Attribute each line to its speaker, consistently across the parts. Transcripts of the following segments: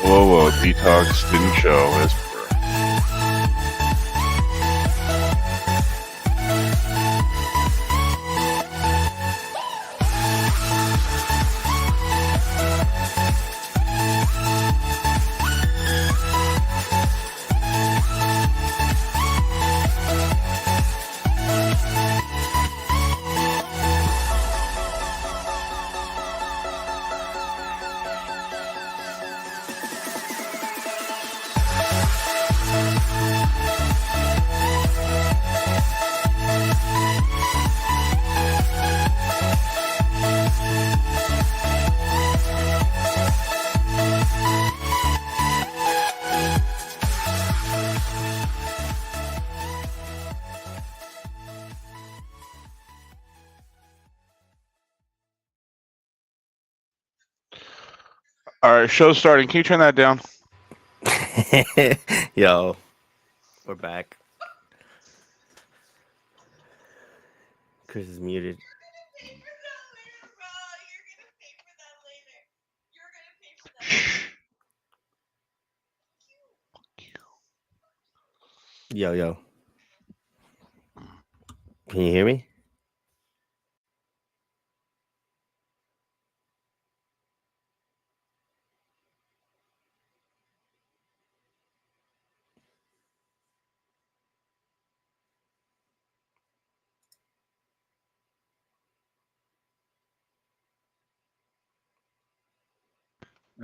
Speaker 1: Whoa, Detox didn't show as per. All right, show's starting. Can you turn that down?
Speaker 2: Yo, we're back. Chris is muted. Yo. Can you hear me?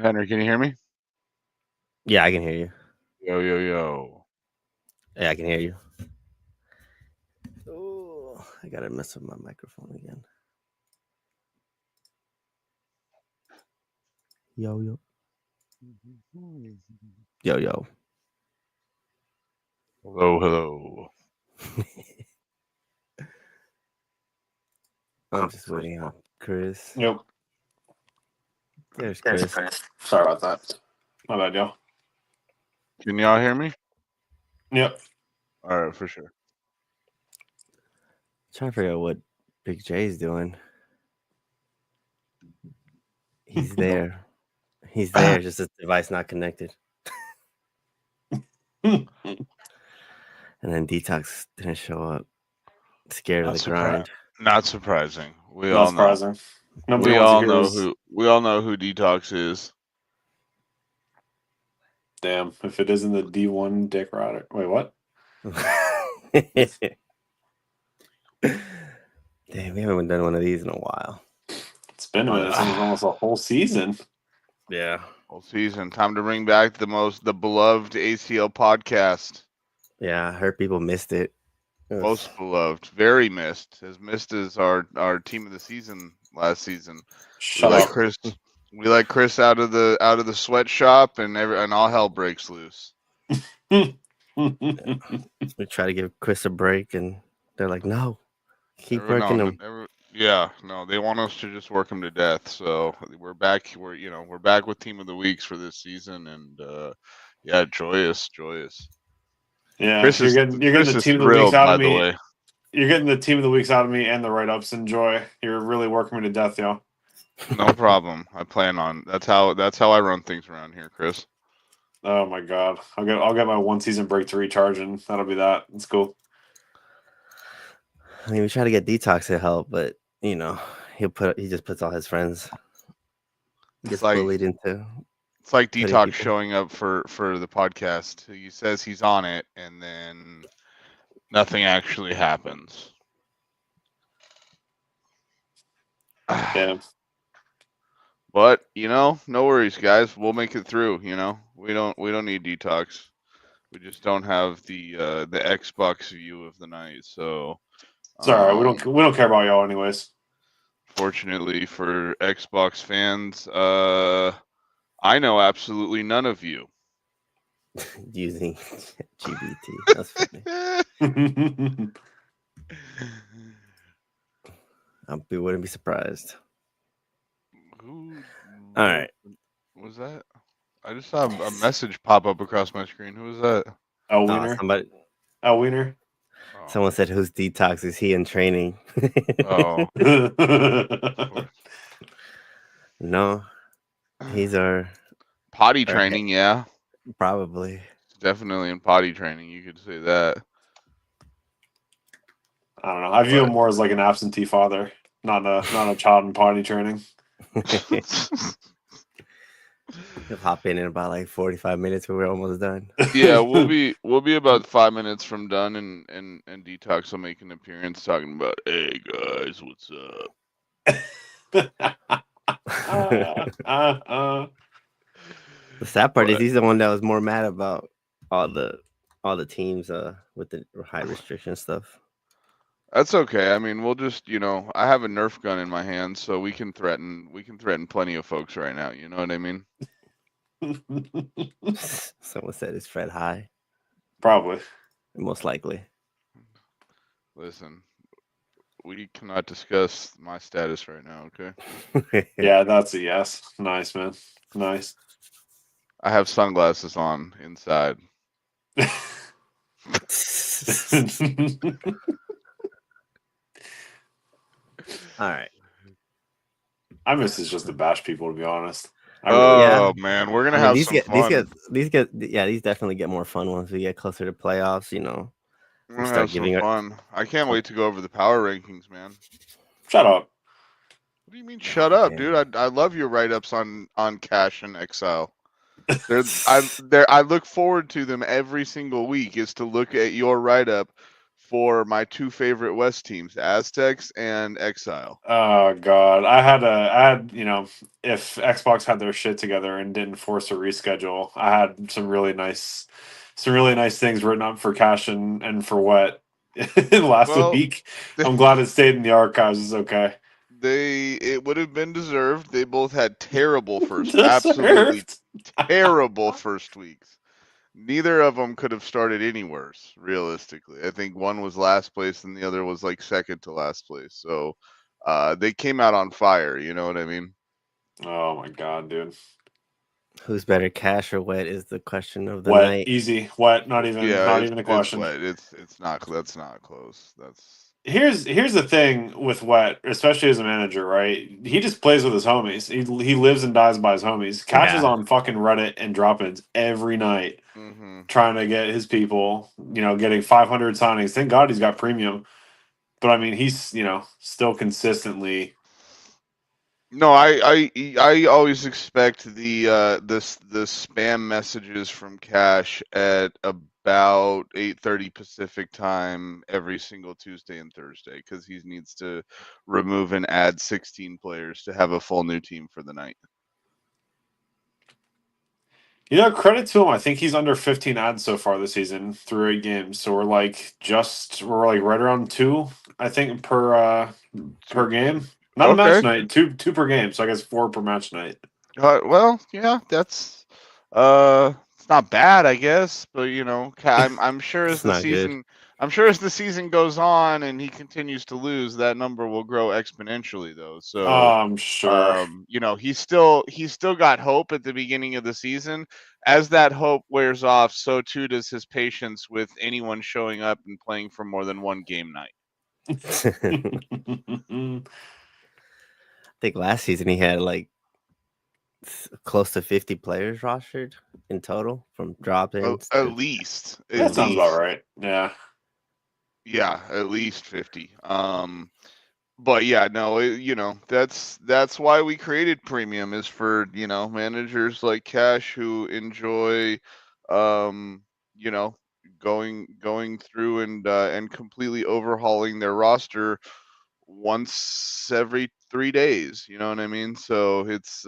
Speaker 1: Henry, can you hear me?
Speaker 2: Yeah, I can hear you.
Speaker 1: Yo.
Speaker 2: Yeah, I can hear you. Oh, I gotta mess with my microphone again. Yo.
Speaker 1: Hello.
Speaker 2: I'm just waiting on Chris.
Speaker 3: Yep.
Speaker 2: There's Chris.
Speaker 3: Sorry about that. My bad, y'all.
Speaker 1: Can y'all hear me?
Speaker 3: Yep.
Speaker 1: All right, for sure.
Speaker 2: Trying to figure out what Big J's doing. He's there. He's there, just his device not connected. And then Detox didn't show up. Scared of the grind.
Speaker 1: Not surprising.
Speaker 3: Not surprising.
Speaker 1: We all know who Detox is.
Speaker 3: Damn, if it isn't the D1 Dick Rider. Wait, what?
Speaker 2: Damn, we haven't done one of these in a while.
Speaker 3: It's been a minute. It's almost a whole season.
Speaker 2: Yeah.
Speaker 1: Whole season. Time to bring back the beloved ACL podcast.
Speaker 2: Yeah, I heard people missed it.
Speaker 1: Most beloved. Very missed. As missed as our team of the season last season.
Speaker 3: Shut up.
Speaker 1: We let Chris out of the sweatshop and all hell breaks loose.
Speaker 2: We try to give Chris a break and they're like, no. Keep working him.
Speaker 1: They want us to just work him to death. So we're back. We're back with Team of the Weeks for this season, and joyous.
Speaker 3: Yeah, you're getting the Team of the Weeks out of me. You're getting the Team of the Weeks out of me and the write-ups. Enjoy. You're really working me to death, y'all.
Speaker 1: No problem. I plan on. That's how I run things around here, Chris.
Speaker 3: Oh my god, I'll get my one season break to recharge, and that'll be that. It's cool.
Speaker 2: I mean, we try to get Detox to help, but he just puts all his friends. Gets bullied into
Speaker 1: It's like Detox showing up for the podcast. He says he's on it, and then nothing actually happens.
Speaker 3: Yeah.
Speaker 1: But no worries, guys. We'll make it through. We don't need Detox. We just don't have the Xbox view of the night. So
Speaker 3: it's all right. We don't care about y'all anyways.
Speaker 1: Fortunately for Xbox fans, I know absolutely none of you.
Speaker 2: Using GBT. That's funny. I wouldn't be surprised.
Speaker 1: Who?
Speaker 2: All right.
Speaker 1: Was that? I just saw a message pop up across my screen. Who was that?
Speaker 3: Oh, Wiener.
Speaker 2: Somebody.
Speaker 3: Oh, Wiener.
Speaker 1: Oh.
Speaker 2: Someone said, "Who's Detox? Is he in training?"
Speaker 1: Oh.
Speaker 2: No, he's our
Speaker 1: potty training. Yeah,
Speaker 2: probably.
Speaker 1: Definitely in potty training. You could say that.
Speaker 3: I don't know. I view him more as like an absentee father, not a child in potty training.
Speaker 2: He'll hop in about like 45 minutes when we're almost done.
Speaker 1: Yeah, we'll be about 5 minutes from done, and Detox will make an appearance talking about, "Hey guys, what's up?"
Speaker 2: The sad part is he's the one that was more mad about all the teams with the high restriction stuff.
Speaker 1: That's okay. I mean, we'll just I have a Nerf gun in my hand, so we can threaten plenty of folks right now. You know what I mean?
Speaker 2: Someone said it's Fred High.
Speaker 3: Probably.
Speaker 2: Most likely.
Speaker 1: Listen, we cannot discuss my status right now, okay?
Speaker 3: Yeah, that's a yes. Nice, man. Nice.
Speaker 1: I have sunglasses on inside.
Speaker 2: All right.
Speaker 3: I miss this just to bash people, to be honest.
Speaker 1: Man, we're gonna have some fun.
Speaker 2: These definitely get more fun once we get closer to playoffs.
Speaker 1: We're gonna have some fun. I can't wait to go over the power rankings, man.
Speaker 3: Shut up.
Speaker 1: What do you mean, shut up, dude? I love your write-ups on Cash and Exile. I look forward to them every single week. Is to look at your write-up for my two favorite West teams, Aztecs and Exile.
Speaker 3: Oh God, I had if Xbox had their shit together and didn't force a reschedule, I had some really nice things written up for Cash and for Wet last week. I'm glad it stayed in the archives. It's okay.
Speaker 1: It would have been deserved. They both had terrible absolutely terrible first weeks. Neither of them could have started any worse, realistically. I think one was last place and the other was like second to last place. So they came out on fire, you know what I mean?
Speaker 3: Oh my God, dude.
Speaker 2: Who's better, Cash or Wet, is the question of the night.
Speaker 3: Easy. Wet, not even a question.
Speaker 1: It's not, that's not close.
Speaker 3: Here's the thing with Wet, especially as a manager, right? He just plays with his homies. He lives and dies by his homies. Cash is on fucking Reddit and drop-ins every night, trying to get his people, getting 500 signings. Thank God he's got premium, but I mean, he's still consistently.
Speaker 1: No, I always expect the spam messages from Cash at about 8:30 Pacific time every single Tuesday and Thursday because he needs to remove and add 16 players to have a full new team for the night.
Speaker 3: Credit to him. I think he's under 15 ads so far this season through 8 games. So we're like right around 2, I think, per game. Not a match night, two per game. So I guess 4 per match night.
Speaker 1: Well, yeah, that's it's not bad, I guess. But I'm sure as the season, I'm sure as the season goes on and he continues to lose, that number will grow exponentially, though. So
Speaker 3: I'm sure.
Speaker 1: He's still got hope at the beginning of the season. As that hope wears off, so too does his patience with anyone showing up and playing for more than one game night.
Speaker 2: I think last season he had like close to 50 players rostered in total from drop-ins.
Speaker 1: At least.
Speaker 3: That sounds about right. Yeah.
Speaker 1: Yeah, at least 50. But yeah, no, that's why we created premium, is for managers like Cash who enjoy, um, you know, going through and completely overhauling their roster once every 3 days. You know what I mean? So it's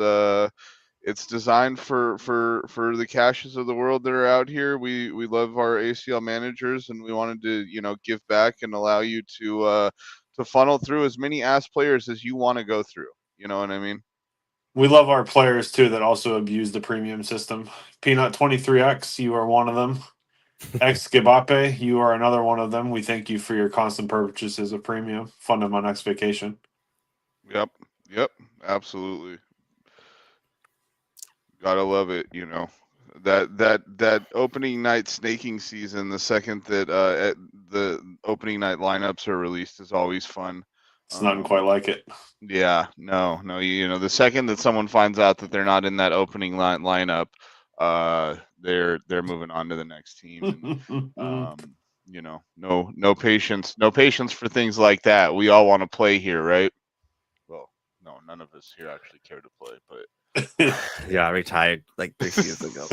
Speaker 1: designed for the Cashes of the world that are out here. We love our ACL managers, and we wanted to give back and allow you to funnel through as many ass players as you want to go through. You know what I mean?
Speaker 3: We love our players too that also abuse the premium system. Peanut 23X, you are one of them. X Gibape, you are another one of them. We thank you for your constant purchases of premium. Funded my next vacation.
Speaker 1: Yep, absolutely. Gotta love it. That opening night snaking season, the second that the opening night lineups are released, is always fun.
Speaker 3: It's nothing quite like it.
Speaker 1: Yeah, no, the second that someone finds out that they're not in that opening lineup, they're moving on to the next team. And, no patience for things like that. We all want to play here, right? Well, no, none of us here actually care to play, but
Speaker 2: yeah, I retired like 3 years ago.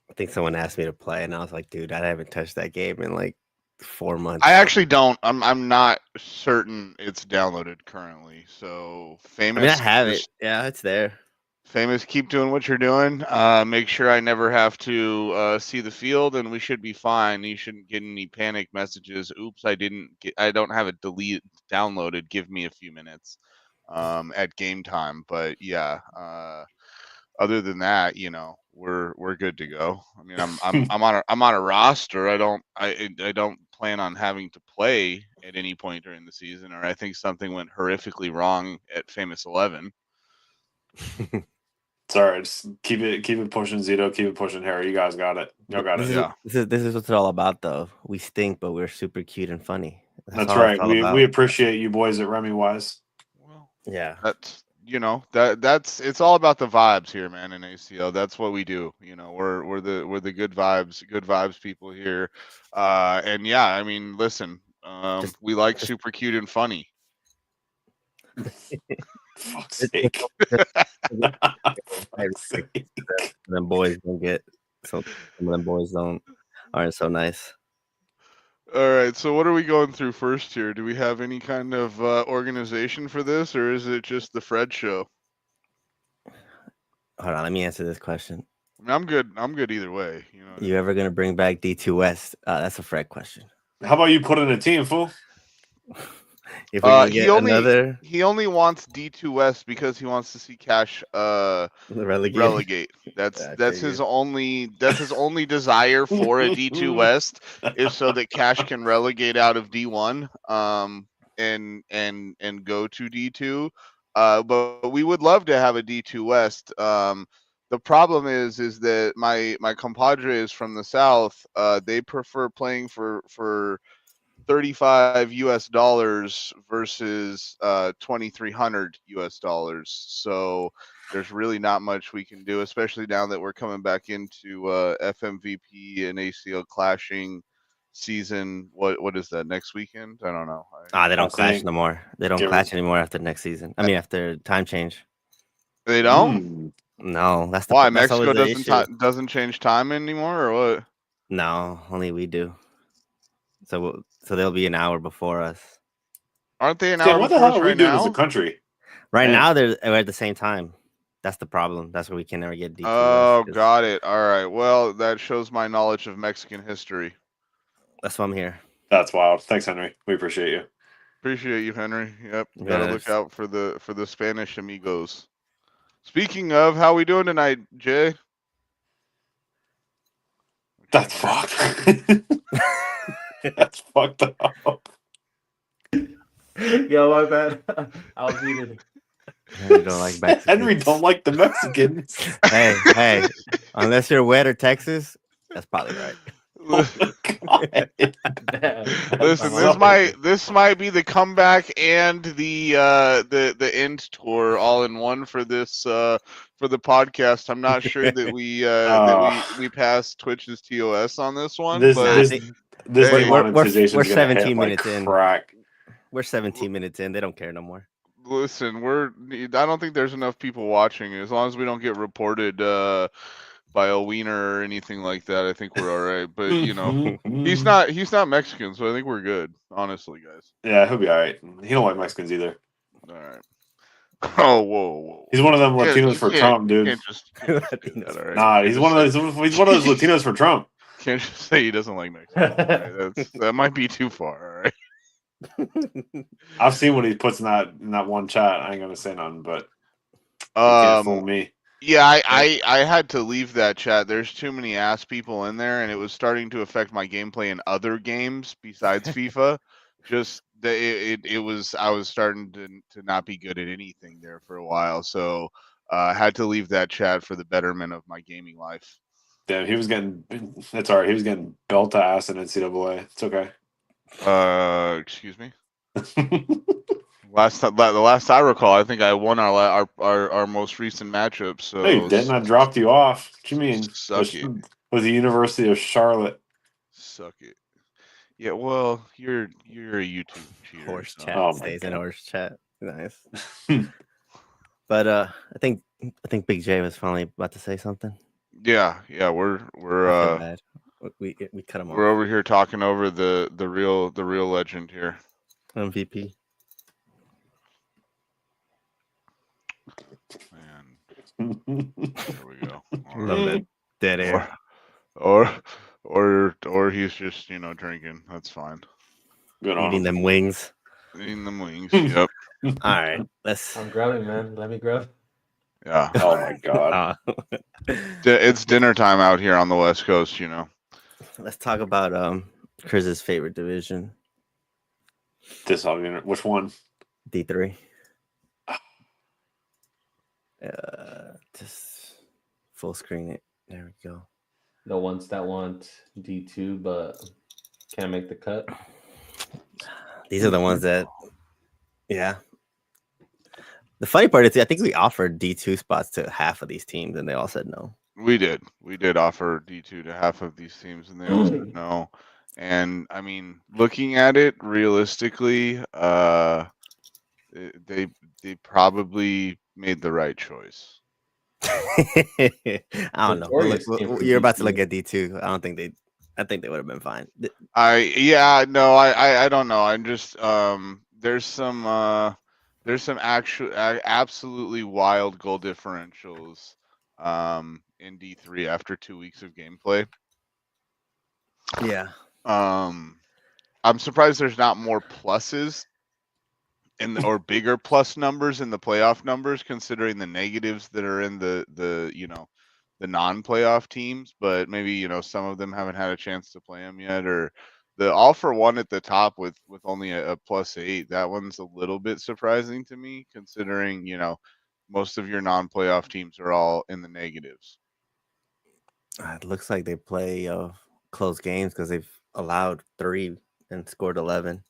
Speaker 2: I think someone asked me to play, and I was like, "Dude, I haven't touched that game in like 4 months."
Speaker 1: I actually don't. I'm not certain it's downloaded currently. So Famous.
Speaker 2: I have it. Yeah, it's there.
Speaker 1: Famous, keep doing what you're doing. Make sure I never have to see the field, and we should be fine. You shouldn't get any panic messages. Oops, I don't have it downloaded. Give me a few minutes at game time. But yeah, other than that, we're good to go. I mean, I'm on a roster. I don't plan on having to play at any point during the season, or I think something went horrifically wrong at Famous 11.
Speaker 3: Sorry, just keep it pushing, Zito. Keep it pushing, Harry. You guys got it. Y'all got it.
Speaker 1: Yeah.
Speaker 2: This is what it's all about, though. We stink, but we're super cute and funny.
Speaker 3: That's right. We appreciate you boys at Remy Wise.
Speaker 1: Well,
Speaker 2: yeah,
Speaker 1: that's it's all about the vibes here, man. In ACL, that's what we do. We're the good vibes people here. And yeah, I mean, listen, we like super cute and funny.
Speaker 3: Fuck's sake.
Speaker 2: Them boys don't get some of them boys aren't so nice.
Speaker 1: All right, so what are we going through first here? Do we have any kind of organization for this, or is it just the Fred show?
Speaker 2: Hold on, let me answer this question.
Speaker 1: I mean, I'm good either way.
Speaker 2: You ever gonna bring back D2 West? That's a Fred question.
Speaker 3: How about you put in a team, fool?
Speaker 1: If he only wants D2 West because he wants to see Cash relegate. That's his only desire for a D2 West is so that Cash can relegate out of D1 and go to D2. But we would love to have a D2 West. The problem is that my compadres from the south, they prefer playing for $35 versus $2,300. So there's really not much we can do, especially now that we're coming back into FMVP and ACL clashing season. What is that, next weekend? I don't know.
Speaker 2: They don't clash no more. They don't clash anymore after next season. I mean, after time change.
Speaker 1: They don't?
Speaker 2: No, that's
Speaker 1: why Mexico doesn't change time anymore, or what?
Speaker 2: No, only we do. So they'll be an hour before us.
Speaker 1: Aren't they an hour?
Speaker 3: What the hell are we doing as a country?
Speaker 2: Right now, we're at the same time. That's the problem. That's where we can never get D2.
Speaker 1: Oh, got it. All right. Well, that shows my knowledge of Mexican history.
Speaker 2: That's why I'm here.
Speaker 3: That's wild. Thanks, Henry. We appreciate you.
Speaker 1: Appreciate you, Henry. Yep. Gotta look out for the Spanish amigos. Speaking of, how we doing tonight, Jay?
Speaker 3: That's fucked. That's fucked up.
Speaker 2: Yo, my bad. I was muted. Henry don't like Mexicans.
Speaker 3: Henry don't like the Mexicans.
Speaker 2: Hey, unless you're wet or Texas, that's probably right.
Speaker 3: Oh my God.
Speaker 1: Listen, this might be the comeback and the end tour all in one for this for the podcast. I'm not sure that we passed Twitch's TOS on this one,
Speaker 3: This
Speaker 1: but
Speaker 3: this
Speaker 1: hey,
Speaker 3: demonetization
Speaker 2: we're
Speaker 3: is gonna hit
Speaker 2: 17
Speaker 3: like
Speaker 2: minutes in.
Speaker 3: crack.
Speaker 2: We're 17 minutes in. They don't care no more.
Speaker 1: listen, I don't think there's enough people watching. As long as we don't get reported by a wiener or anything like that, I think we're all right. But you know, he's not Mexican, so I think we're good. Honestly, guys.
Speaker 3: Yeah, he'll be all right. He don't like Mexicans either.
Speaker 1: All right. Oh, whoa.
Speaker 3: He's one of them
Speaker 1: Yeah,
Speaker 3: Latinos
Speaker 1: you
Speaker 3: for
Speaker 1: can't-
Speaker 3: Trump,
Speaker 1: you
Speaker 3: dude.
Speaker 1: can't just do that, all right?
Speaker 3: Nah,
Speaker 1: You
Speaker 3: he's
Speaker 1: can't
Speaker 3: one of
Speaker 1: just
Speaker 3: those. He's one of those Latinos for Trump.
Speaker 1: Can't just say he doesn't like Mexico. Right? That might be too far. All right.
Speaker 3: I've seen what he puts in that one chat. I ain't gonna say nothing, but he can't fool me.
Speaker 1: Yeah, I had to leave that chat. There's too many ass people in there, and it was starting to affect my gameplay in other games besides FIFA. Just it was I was starting to not be good at anything there for a while, so I had to leave that chat for the betterment of my gaming life.
Speaker 3: Damn, he was getting. It's all right. He was getting belt to ass in NCAA. It's okay.
Speaker 1: Excuse me. The last I recall, I think I won our most recent matchup. So
Speaker 3: No, you didn't. I dropped you off. What you mean?
Speaker 1: Suck it.
Speaker 3: With the University of Charlotte.
Speaker 1: Suck it. Yeah, well, you're a YouTube cheater.
Speaker 2: Horse
Speaker 1: so.
Speaker 2: chat
Speaker 3: Oh my
Speaker 2: stays in
Speaker 3: God.
Speaker 2: horse chat. Nice. But I think Big J was finally about to say something.
Speaker 1: Yeah, we're
Speaker 2: I feel bad. We cut him off.
Speaker 1: we're over here talking over the real legend here.
Speaker 2: MVP.
Speaker 1: Man, there we go. All
Speaker 2: Love that dead air.
Speaker 1: Or he's just drinking. That's fine.
Speaker 3: Good on
Speaker 2: Eating
Speaker 3: him.
Speaker 2: them wings.
Speaker 1: Eating them wings. Yep.
Speaker 2: All right, let's.
Speaker 4: I'm grubbing, man. Let me grub.
Speaker 1: Yeah.
Speaker 3: Oh my God.
Speaker 1: It's dinner time out here on the West Coast.
Speaker 2: Let's talk about Chris's favorite division,
Speaker 3: Which one?
Speaker 2: D3. Just full screen it. There we go.
Speaker 4: The ones that want D2 but can't make the cut.
Speaker 2: These are the ones that, yeah. The funny part is, I think we offered D2 spots to half of these teams, and they all said no.
Speaker 1: We did offer D2 to half of these teams, and they all said no. And I mean, looking at it realistically, they probably made the right choice.
Speaker 2: I don't know.
Speaker 4: Notorious team for
Speaker 2: You're about to
Speaker 4: D2.
Speaker 2: look at D2. I think they would have been fine.
Speaker 1: I don't know. I'm just there's some absolutely wild goal differentials in D3 after 2 weeks of gameplay.
Speaker 2: Yeah.
Speaker 1: I'm surprised there's not more pluses or bigger plus numbers in the playoff numbers, considering the negatives that are in the non-playoff teams. But maybe some of them haven't had a chance to play them yet, or the all for one at the top with only a +8. That one's a little bit surprising to me, considering most of your non-playoff teams are all in the negatives.
Speaker 2: It looks like they play close games because they've allowed 3 and scored 11.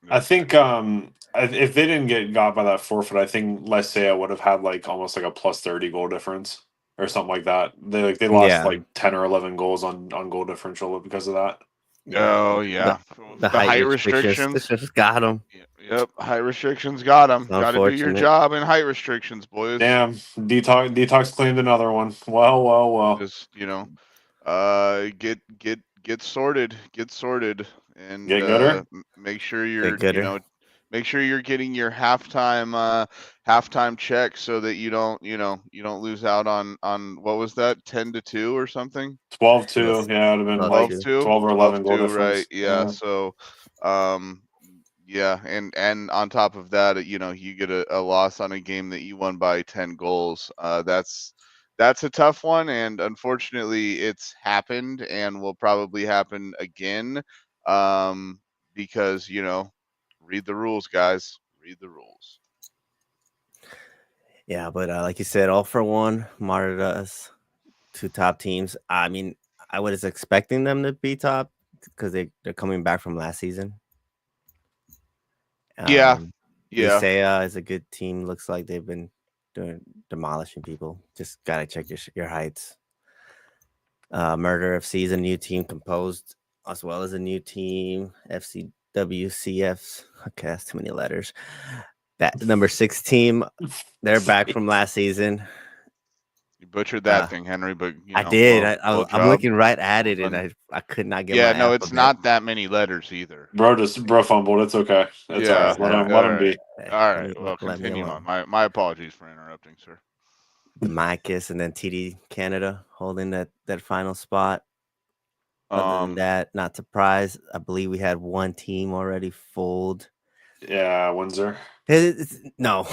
Speaker 3: I think if they didn't get got by that forfeit, I think Lesea would have had like almost like a +30 goal difference or something like that. They lost like 10 or 11 goals on goal differential because of that.
Speaker 1: Oh yeah,
Speaker 2: The height restrictions just got them.
Speaker 1: Yep, height restrictions got them. Got to do your
Speaker 2: Unfortunate.
Speaker 1: job in height restrictions, boys.
Speaker 3: Damn, Detox claimed another one. Well.
Speaker 1: Just get sorted, and
Speaker 3: Get gooder?
Speaker 1: make sure you're
Speaker 2: gooder.
Speaker 1: make sure you're getting your halftime check so that you don't lose out on what was that 10-2 or something.
Speaker 3: 12-2, yeah, it would have been like
Speaker 1: 12-2?
Speaker 3: 12 or 11 goal
Speaker 1: 12-2,
Speaker 3: difference.
Speaker 1: right? Yeah. So, yeah, and on top of that, you get a loss on a game that you won by 10 goals. That's a tough one, and unfortunately, it's happened and will probably happen again. Because read the rules, guys. Read the rules.
Speaker 2: Yeah, but like you said, all for one, martyred us, 2 top teams. I mean, I was expecting them to be top because they're coming back from last season.
Speaker 1: Yeah.
Speaker 2: Lycea is a good team. Looks like they've been demolishing people. Just gotta check your heights. Murder FC is a new team composed as well as a new team. FCWCFs. Okay, that's too many letters. That number 6 team, they're back from last season.
Speaker 1: You butchered that thing, Henry, but
Speaker 2: I did.
Speaker 1: well
Speaker 2: I'm looking right at
Speaker 1: well
Speaker 2: it, and
Speaker 1: done.
Speaker 2: I could not get.
Speaker 1: Yeah,
Speaker 2: my
Speaker 1: no, it's
Speaker 2: alphabet.
Speaker 1: not that many letters either.
Speaker 3: Bro fumbled. It's okay. That's all right. Let him be.
Speaker 1: All right. Well, continue on. My apologies for interrupting, sir.
Speaker 2: The Micus and then TD Canada holding that final spot. Other than that, not surprised. I believe we had one team already fold.
Speaker 3: Yeah, Windsor.
Speaker 2: No,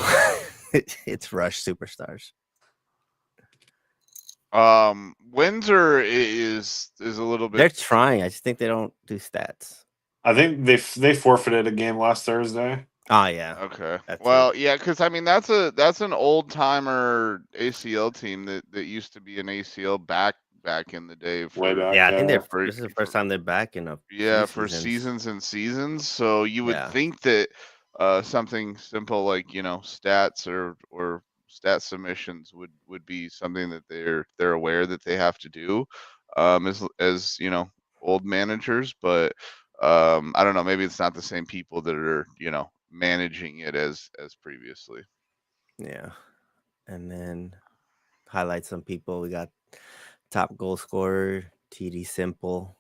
Speaker 2: it's Rush Superstars.
Speaker 1: Windsor is a little bit.
Speaker 2: They're trying. I just think they don't do stats.
Speaker 3: I think they forfeited a game last Thursday.
Speaker 2: Oh yeah.
Speaker 1: Okay. Well, yeah, because I mean that's an old timer ACL team that used to be an ACL back in the day.
Speaker 3: Way back.
Speaker 2: Yeah, I think this is the first time they're back in a
Speaker 1: for seasons and seasons. So you would think that something simple like stats or stat submissions would be something that they're aware that they have to do as old managers, but I don't know, maybe it's not the same people that are managing it as previously.
Speaker 2: Yeah. And then highlight some people. We got top goal scorer TD Simple.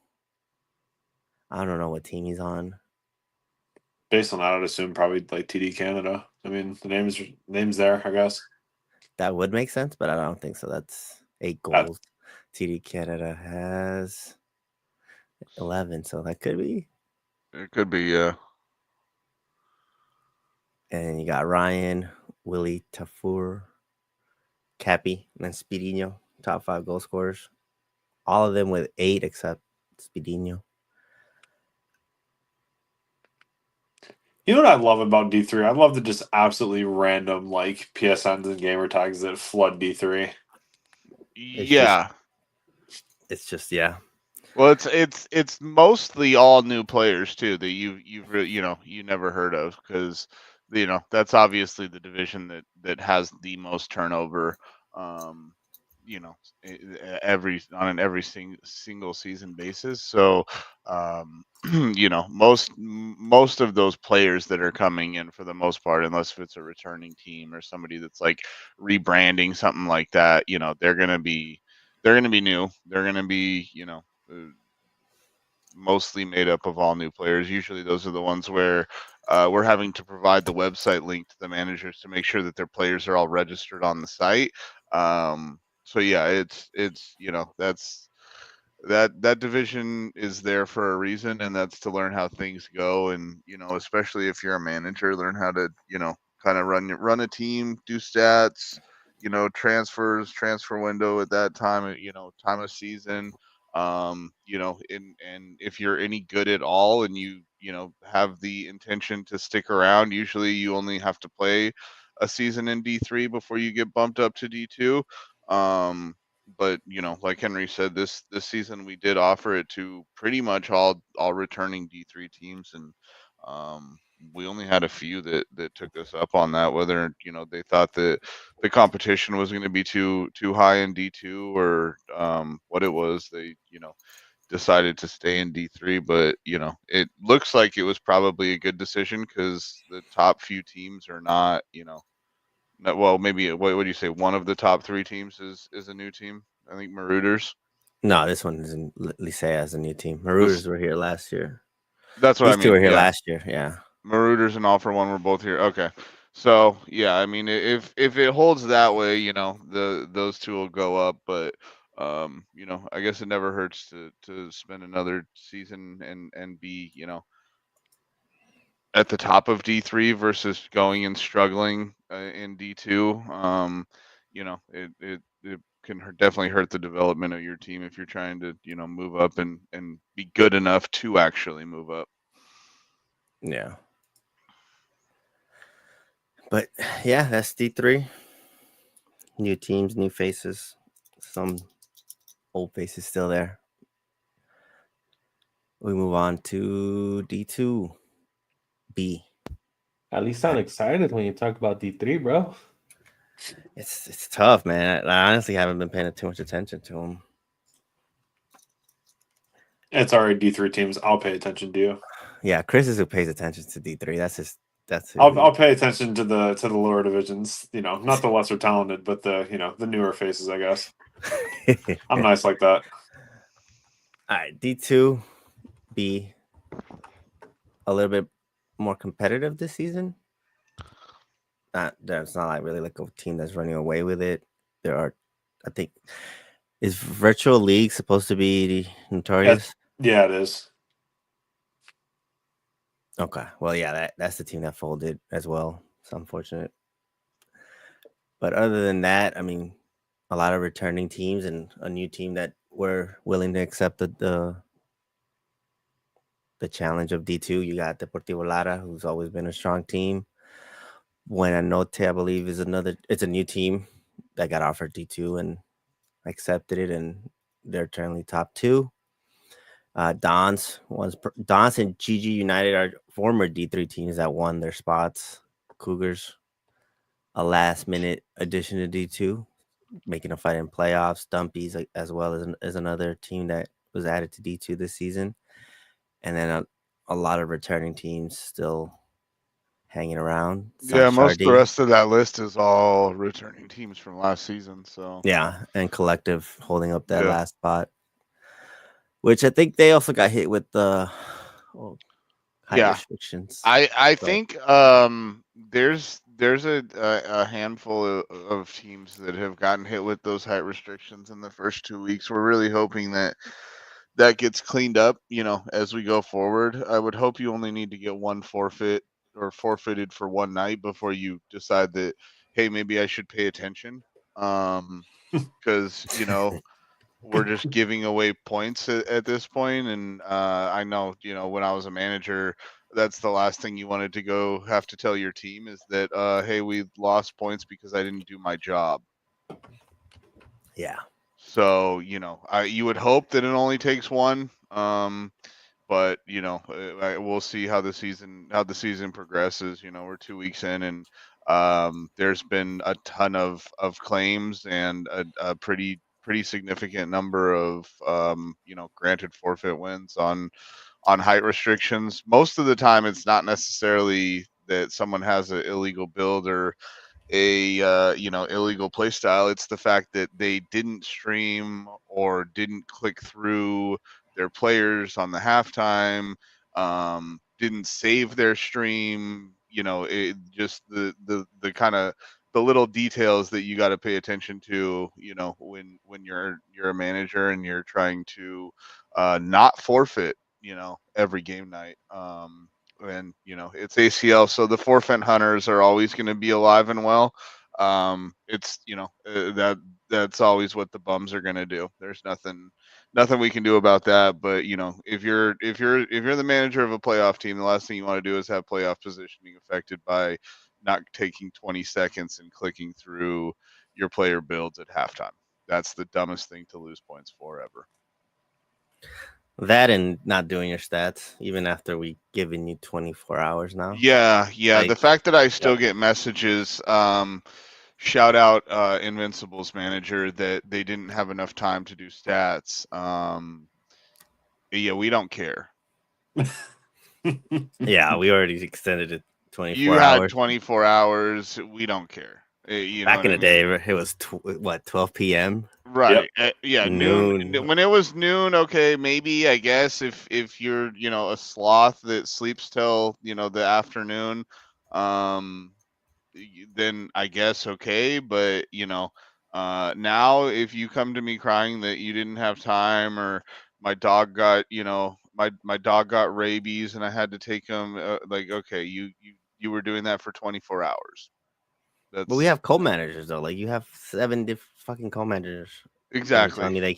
Speaker 2: I don't know what team he's on.
Speaker 3: Based on that, I'd assume probably like TD Canada. I mean, the name's there, I guess.
Speaker 2: That would make sense, but I don't think so. That's 8 goals. TD Canada has 11, so that could be.
Speaker 1: It could be, yeah.
Speaker 2: And you got Ryan, Willie Tafur, Cappy, and then Spidinho, top 5 goal scorers. All of them with 8 except Spidinho.
Speaker 3: You know what I love about D3? I love the just absolutely random like PSNs and gamer tags that flood D3.
Speaker 2: It's just yeah.
Speaker 1: Well, it's mostly all new players too that you never heard of, because that's obviously the division that has the most turnover. Every single season basis. So, most of those players that are coming in, for the most part, unless if it's a returning team or somebody that's like rebranding something like that, they're gonna be new. They're gonna be mostly made up of all new players. Usually, those are the ones where we're having to provide the website link to the managers to make sure that their players are all registered on the site. So yeah, it's that's that division is there for a reason, and that's to learn how things go, and especially if you're a manager, learn how to kind of run a team, do stats, transfers, transfer window at that time, time of season, and if you're any good at all and you have the intention to stick around, usually you only have to play a season in D3 before you get bumped up to D2. But like Henry said, this season we did offer it to pretty much all returning D3 teams, and we only had a few that took us up on that, whether they thought that the competition was going to be too high in D2 or what it was. They decided to stay in D3, but it looks like it was probably a good decision, because the top few teams are not well, maybe what do you say? One of the top 3 teams is a new team. I think Marauders.
Speaker 2: No, this one is in Lycea as a new team. Marauders were here last year.
Speaker 1: That's what I mean.
Speaker 2: These 2 were here last year. Yeah.
Speaker 1: Marauders and All for One were both here. Okay. So yeah, I mean, if it holds that way, those 2 will go up. But I guess it never hurts to spend another season and be at the top of D3 versus going and struggling in D2. It can definitely hurt the development of your team if you're trying to move up and be good enough to actually move up.
Speaker 2: Yeah. But yeah, that's D3. New teams, new faces. Some old faces still there. We move on to D2 B.
Speaker 4: At least sound excited when you talk about D3, bro.
Speaker 2: It's tough, man. I honestly haven't been paying too much attention to them.
Speaker 3: It's already D3 teams. I'll pay attention to you.
Speaker 2: Yeah, Chris is who pays attention to D3. That's who
Speaker 3: I'll pay attention to the lower divisions. Not the lesser talented, but the the newer faces, I guess. I'm nice like that.
Speaker 2: All right, D2 B, a little bit more competitive this season. That's not like really like a team that's running away with it. There are, I think, is Virtual League supposed to be notorious?
Speaker 3: Yeah, it is.
Speaker 2: Okay, well, yeah, that's the team that folded as well. It's unfortunate, but other than that, I mean, a lot of returning teams and a new team that were willing to accept the challenge of D2. You got Deportivo Lara, who's always been a strong team. Buena Note, I believe, it's a new team that got offered D2 and accepted it, and they're currently top 2. Dons and GG United are former D3 teams that won their spots. Cougars, a last-minute addition to D2, making a fight in playoffs. Dumpies, as well as another team that was added to D2 this season. And then a lot of returning teams still hanging around.
Speaker 1: Yeah, most of the rest of that list is all returning teams from last season. So
Speaker 2: yeah, and Collective holding up that last spot, which I think they also got hit with the height restrictions.
Speaker 1: I think there's a handful of teams that have gotten hit with those height restrictions in the first 2 weeks. We're really hoping that gets cleaned up, as we go forward. I would hope you only need to get one forfeit or forfeited for one night before you decide that, hey, maybe I should pay attention. Because, we're just giving away points at this point. And I know, when I was a manager, that's the last thing you wanted to have to tell your team is that, hey, we lost points because I didn't do my job.
Speaker 2: Yeah.
Speaker 1: So, you would hope that it only takes one. But we'll see how the season progresses. We're 2 weeks in, and there's been a ton of claims and a pretty significant number of granted forfeit wins on height restrictions. Most of the time, it's not necessarily that someone has an illegal build or a illegal play style. It's the fact that they didn't stream or didn't click through their players on the halftime, didn't save their stream. It just the kind of the little details that you got to pay attention to, when you're a manager and you're trying to not forfeit, every game night. And it's ACL, so the forfeit hunters are always going to be alive and well. It's that's always what the bums are going to do. There's nothing we can do about that. But if you're the manager of a playoff team, the last thing you want to do is have playoff positioning affected by not taking 20 seconds and clicking through your player builds at halftime. That's the dumbest thing to lose points for ever.
Speaker 2: That and not doing your stats, even after we given you 24 hours now.
Speaker 1: Yeah. The fact that I still get messages, shout out Invincible's manager, that they didn't have enough time to do stats. Yeah, we don't care.
Speaker 2: Yeah, we already extended it 24
Speaker 1: you
Speaker 2: hours.
Speaker 1: You had 24 hours. We don't care.
Speaker 2: Back in the day, it was 12 p.m.
Speaker 1: Right. Yep. Noon. When it was noon, okay, maybe, I guess, if you're a sloth that sleeps till the afternoon, then I guess okay. But now if you come to me crying that you didn't have time, or my dog got my dog got rabies and I had to take him, okay, you were doing that for 24 hours.
Speaker 2: But we have co-managers though. Like, you have 7 fucking co-managers.
Speaker 1: Exactly.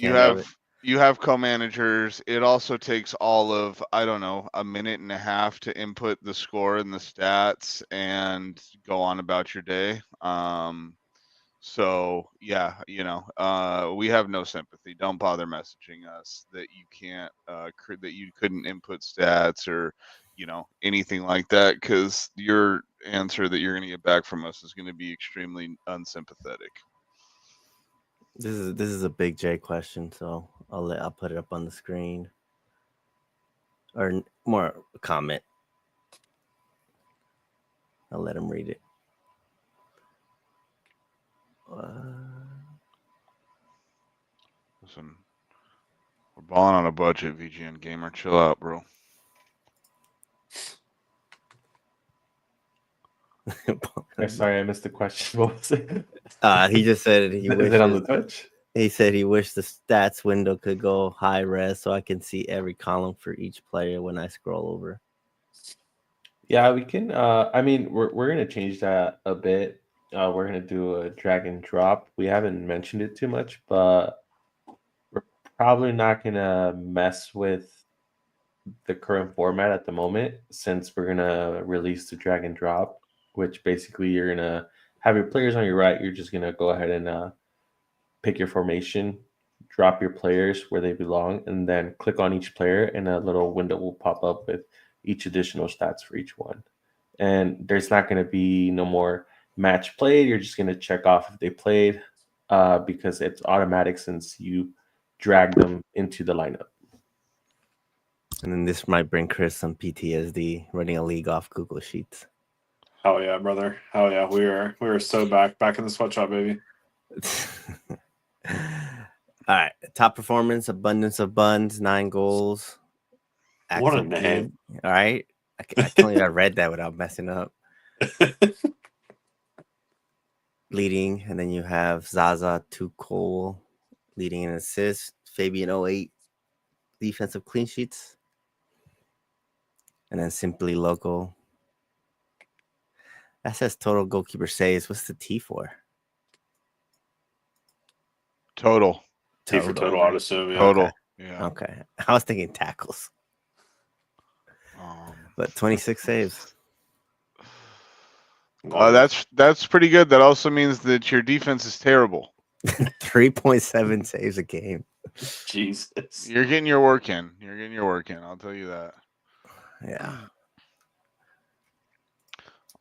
Speaker 1: You have co-managers. It also takes all of, I don't know, a minute and a half to input the score and the stats and go on about your day. So yeah, we have no sympathy. Don't bother messaging us that you can't that you couldn't input stats or anything like that, because your answer that you're going to get back from us is going to be extremely unsympathetic.
Speaker 2: This is a big J question, so I'll put it up on the screen, or more a comment. I'll let him read it.
Speaker 1: Listen, we're balling on a budget, VGN Gamer. Chill out, bro.
Speaker 4: Sorry, I missed the question. What was it?
Speaker 2: He just said he
Speaker 4: Is
Speaker 2: wishes,
Speaker 4: it on the Twitch?
Speaker 2: He said he wished the stats window could go high res so I can see every column for each player when I scroll over.
Speaker 4: Yeah, we can. I mean, we're gonna change that a bit. We're gonna do a drag and drop. We haven't mentioned it too much, but we're probably not gonna mess with the current format at the moment, since we're gonna release the drag and drop, which basically you're gonna have your players on your right. You're just gonna go ahead and pick your formation, drop your players where they belong, and then click on each player, and a little window will pop up with each additional stats for each one. And there's not going to be no more match played. You're just going to check off if they played, because it's automatic since you drag them into the lineup.
Speaker 2: And then this might bring Chris some PTSD running a league off Google Sheets.
Speaker 3: Hell yeah, brother. Hell yeah. We are so back in the sweatshop, baby.
Speaker 2: All right. Top performance, abundance of buns, 9 goals.
Speaker 3: What a name.
Speaker 2: All right. I can't believe I read that without messing up. Leading, and then you have Zaza Tuchel leading in assists, Fabian 08 defensive clean sheets, and then Simply Local. That says total goalkeeper saves. What's the T for?
Speaker 1: Total.
Speaker 3: T for total, I'd assume. Yeah.
Speaker 1: Total.
Speaker 2: Okay.
Speaker 1: Yeah.
Speaker 2: Okay. I was thinking tackles. But 26 saves.
Speaker 1: That's pretty good. That also means that your defense is terrible.
Speaker 2: 3.7 saves a game.
Speaker 3: Jesus.
Speaker 1: You're getting your work in. I'll tell you that.
Speaker 2: Yeah.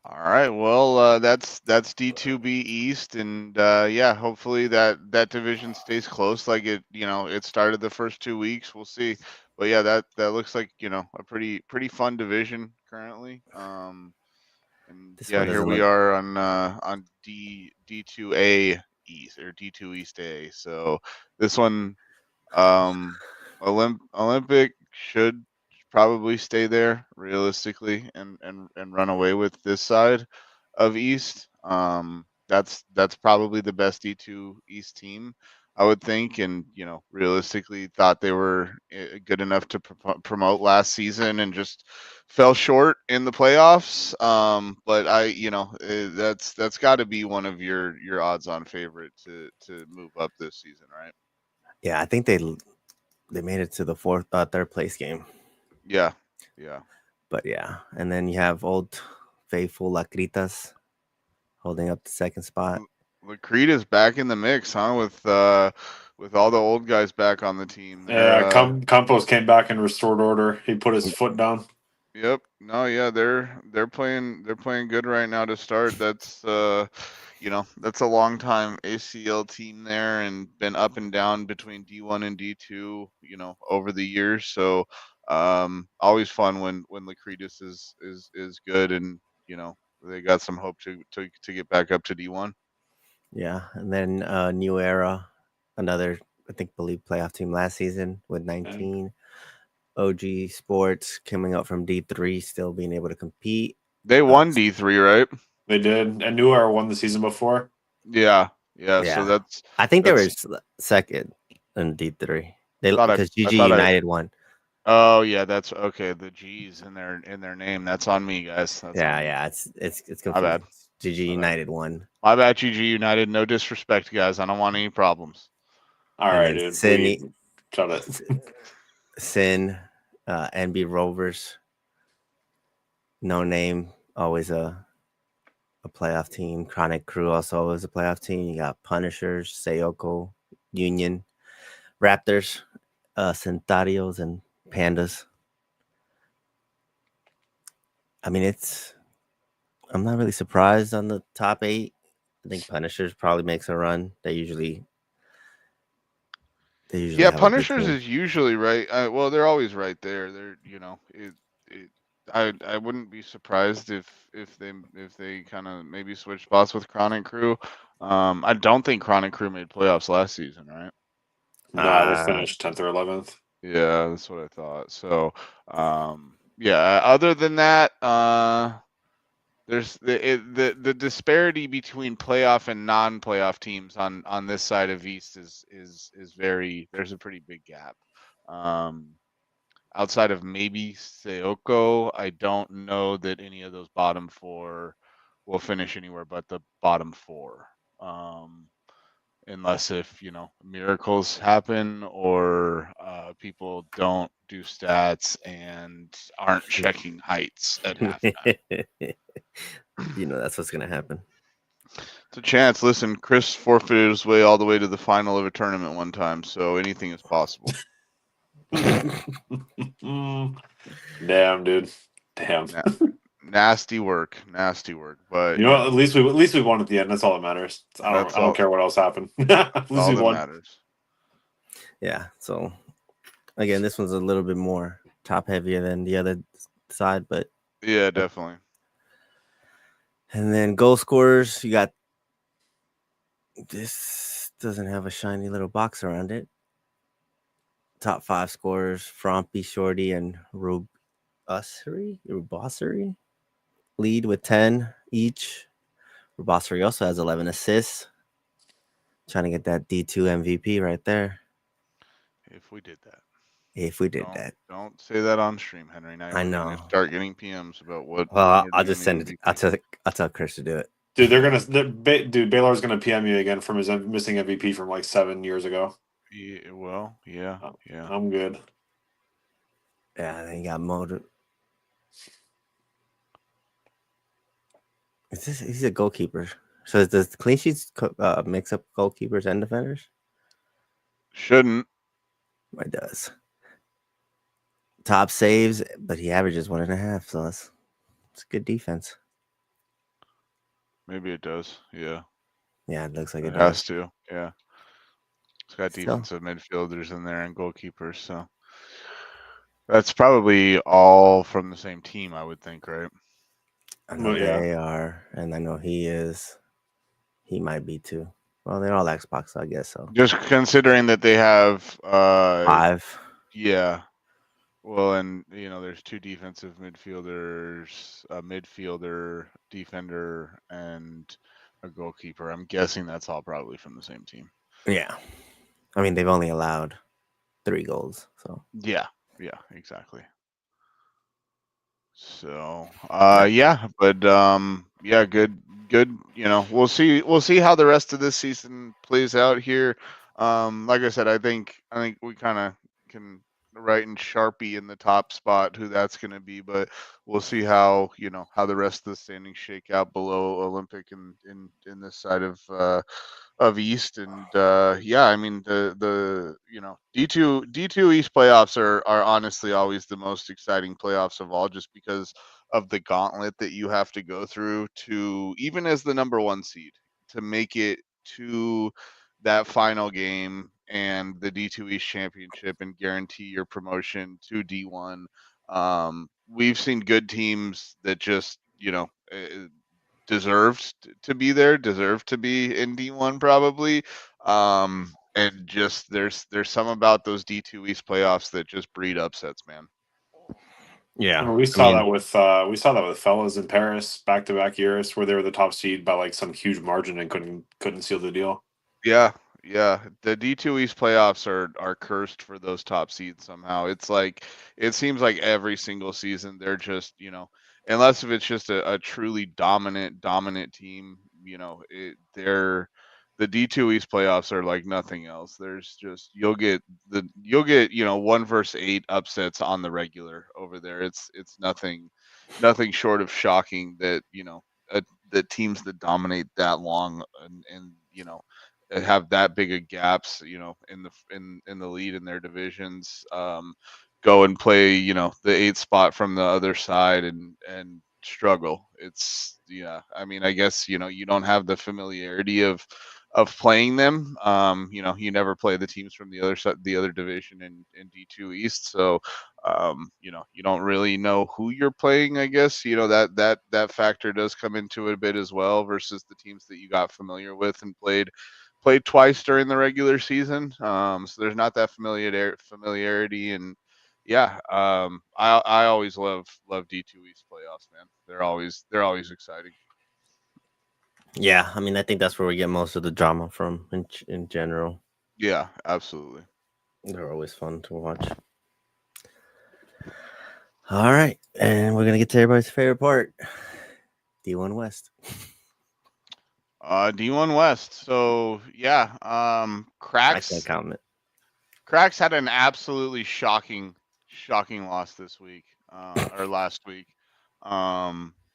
Speaker 1: All right. Well, that's D2B East, and yeah, hopefully that division stays close. Like it started the first 2 weeks. We'll see. But yeah, that looks like a pretty fun division currently. And
Speaker 2: This
Speaker 1: yeah,
Speaker 2: one
Speaker 1: here
Speaker 2: doesn't
Speaker 1: we
Speaker 2: look-
Speaker 1: are on D2A East, or D2 East A. So this one, Olympic should probably stay there realistically and run away with this side of East. That's probably the best D2 East team, I would think, and realistically thought they were good enough to promote last season and just fell short in the playoffs. But that's got to be one of your odds-on favorite to move up this season, right?
Speaker 2: Yeah, I think they made it to the third place game.
Speaker 1: Yeah.
Speaker 2: But yeah, and then you have old faithful Lacritas holding up the second spot.
Speaker 1: Lacrita's back in the mix, huh? With all the old guys back on the team.
Speaker 3: Yeah, Campos came back and restored order. He put his foot down.
Speaker 1: Yep. No, yeah, they're playing good right now to start. That's that's a long time ACL team there, and been up and down between D1 and D2, over the years. So always fun when Lacritas is good, and they got some hope to get back up to D1.
Speaker 2: Yeah, and then New Era, another believe playoff team last season with 19. OG Sports coming up from D3, still being able to compete.
Speaker 1: They won D3, right?
Speaker 3: They did, and New Era won the season before.
Speaker 1: Yeah. So that's.
Speaker 2: I think they were second in D3. Because GG United won.
Speaker 1: Oh yeah, that's okay. The G's in their name. That's on me, guys. That's
Speaker 2: yeah. It's confusing.
Speaker 1: My bad.
Speaker 2: GG United won.
Speaker 1: My bad, GG United. No disrespect, guys. I don't want any problems.
Speaker 3: All right, dude.
Speaker 2: Shut it. Sin, NB Rovers. No name. Always a a playoff team. Chronic Crew also is a playoff team. You got Punishers, Sayoko, Union, Raptors, Centarios, and Pandas. I mean, I'm not really surprised on the top 8. I think Punishers probably makes a run. They usually
Speaker 1: Yeah,
Speaker 2: have a good
Speaker 1: Punishers
Speaker 2: team.
Speaker 1: is usually right. Well, they're always right there. They're I wouldn't be surprised if they kind of maybe switch spots with Chronic Crew. I don't think Chronic Crew made playoffs last season, right?
Speaker 3: No, they finished 10th or 11th.
Speaker 1: Yeah, that's what I thought. So, yeah. Other than that, there's the disparity between playoff and non-playoff teams on this side of East is very. There's a pretty big gap. Outside of maybe Sayoko, I don't know that any of those bottom 4 will finish anywhere but the bottom 4. Unless if miracles happen or people don't do stats and aren't checking heights at halftime.
Speaker 2: That's what's gonna happen.
Speaker 1: It's a chance. Listen, Chris forfeited his way all the way to the final of a tournament one time, so anything is possible.
Speaker 3: Damn, dude. Damn.
Speaker 1: Nasty work. But
Speaker 3: you know what? At least we won at the end. That's all that matters. I don't care what else happened. At least we won.
Speaker 1: Matters.
Speaker 2: Yeah. So again, this one's a little bit more top heavier than the other side, but
Speaker 1: yeah, definitely.
Speaker 2: And then goal scorers, you got this doesn't have a shiny little box around it. Top 5 scorers: Frompy, Shorty, and Rubossery lead with 10 each. Rubossery also has 11 assists. Trying to get that D2 MVP right there.
Speaker 1: If we did that. Don't say that on stream, Henry. Now
Speaker 2: I know.
Speaker 1: Start getting PMs about what.
Speaker 2: Well, I'll just send it. I'll tell Chris to do it.
Speaker 3: Dude, Baylor's gonna PM you again from his missing MVP from like 7 years ago.
Speaker 1: Yeah, well, yeah.
Speaker 3: I'm good.
Speaker 2: Yeah, then you got motor. He's a goalkeeper. So does clean sheets mix up goalkeepers and defenders?
Speaker 1: Shouldn't.
Speaker 2: It does. Top saves, but he averages 1.5, so it's good defense.
Speaker 1: Maybe it does. Yeah.
Speaker 2: Yeah, it looks like it
Speaker 1: has
Speaker 2: does.
Speaker 1: to. Yeah. It's got defensive midfielders in there and goalkeepers, so that's probably all from the same team, I would think, right?
Speaker 2: I know they are, and I know he is. He might be too. Well, they're all Xbox, I guess so.
Speaker 1: Just considering that they have
Speaker 2: 5.
Speaker 1: Yeah. Well, and there's 2 defensive midfielders, a midfielder, defender, and a goalkeeper. I'm guessing that's all probably from the same team.
Speaker 2: Yeah. I mean, they've only allowed 3 goals, so.
Speaker 1: Yeah, exactly. So, yeah, but yeah, good. We'll see how the rest of this season plays out here. Like I said, I think we kind of can write in Sharpie in the top spot who that's going to be, but we'll see how the rest of the standings shake out below Olympic in this side of East. And yeah, I mean the D2 East playoffs are honestly always the most exciting playoffs of all, just because of the gauntlet that you have to go through to, even as the number 1 seed, to make it to that final game and the D2 East championship and guarantee your promotion to D1. We've seen good teams that just deserved to be there, deserved to be in D1 probably. And just there's some about those D2 East playoffs that just breed upsets, man.
Speaker 2: Yeah,
Speaker 3: we saw that with Fellas in Paris back-to-back years where they were the top seed by like some huge margin and couldn't seal the deal.
Speaker 1: Yeah. The D2 East playoffs are cursed for those top seeds somehow. It's like it seems like every single season they're just unless if it's just a truly dominant team, they're the D2 East playoffs are like nothing else. There's just you'll get 1 versus 8 upsets on the regular over there. It's nothing short of shocking that teams that dominate that long and have that big of gaps, in the lead in their divisions, go and play, the 8th spot from the other side and struggle. I mean, I guess, you don't have the familiarity of playing them. You never play the teams from the other side, the other division in D2 East. So, you don't really know who you're playing, I guess. That factor does come into it a bit as well versus the teams that you got familiar with and played twice during the regular season. So there's not that familiarity, and yeah, I always love D2 East playoffs, man. They're always exciting.
Speaker 2: Yeah, I mean, I think that's where we get most of the drama from in general.
Speaker 1: Yeah, absolutely.
Speaker 2: They're always fun to watch. All right, and we're gonna get to everybody's favorite part, D1 West.
Speaker 1: D1 West. So yeah, Cracks.
Speaker 2: I can't comment.
Speaker 1: Cracks had an absolutely shocking loss this week, or last week.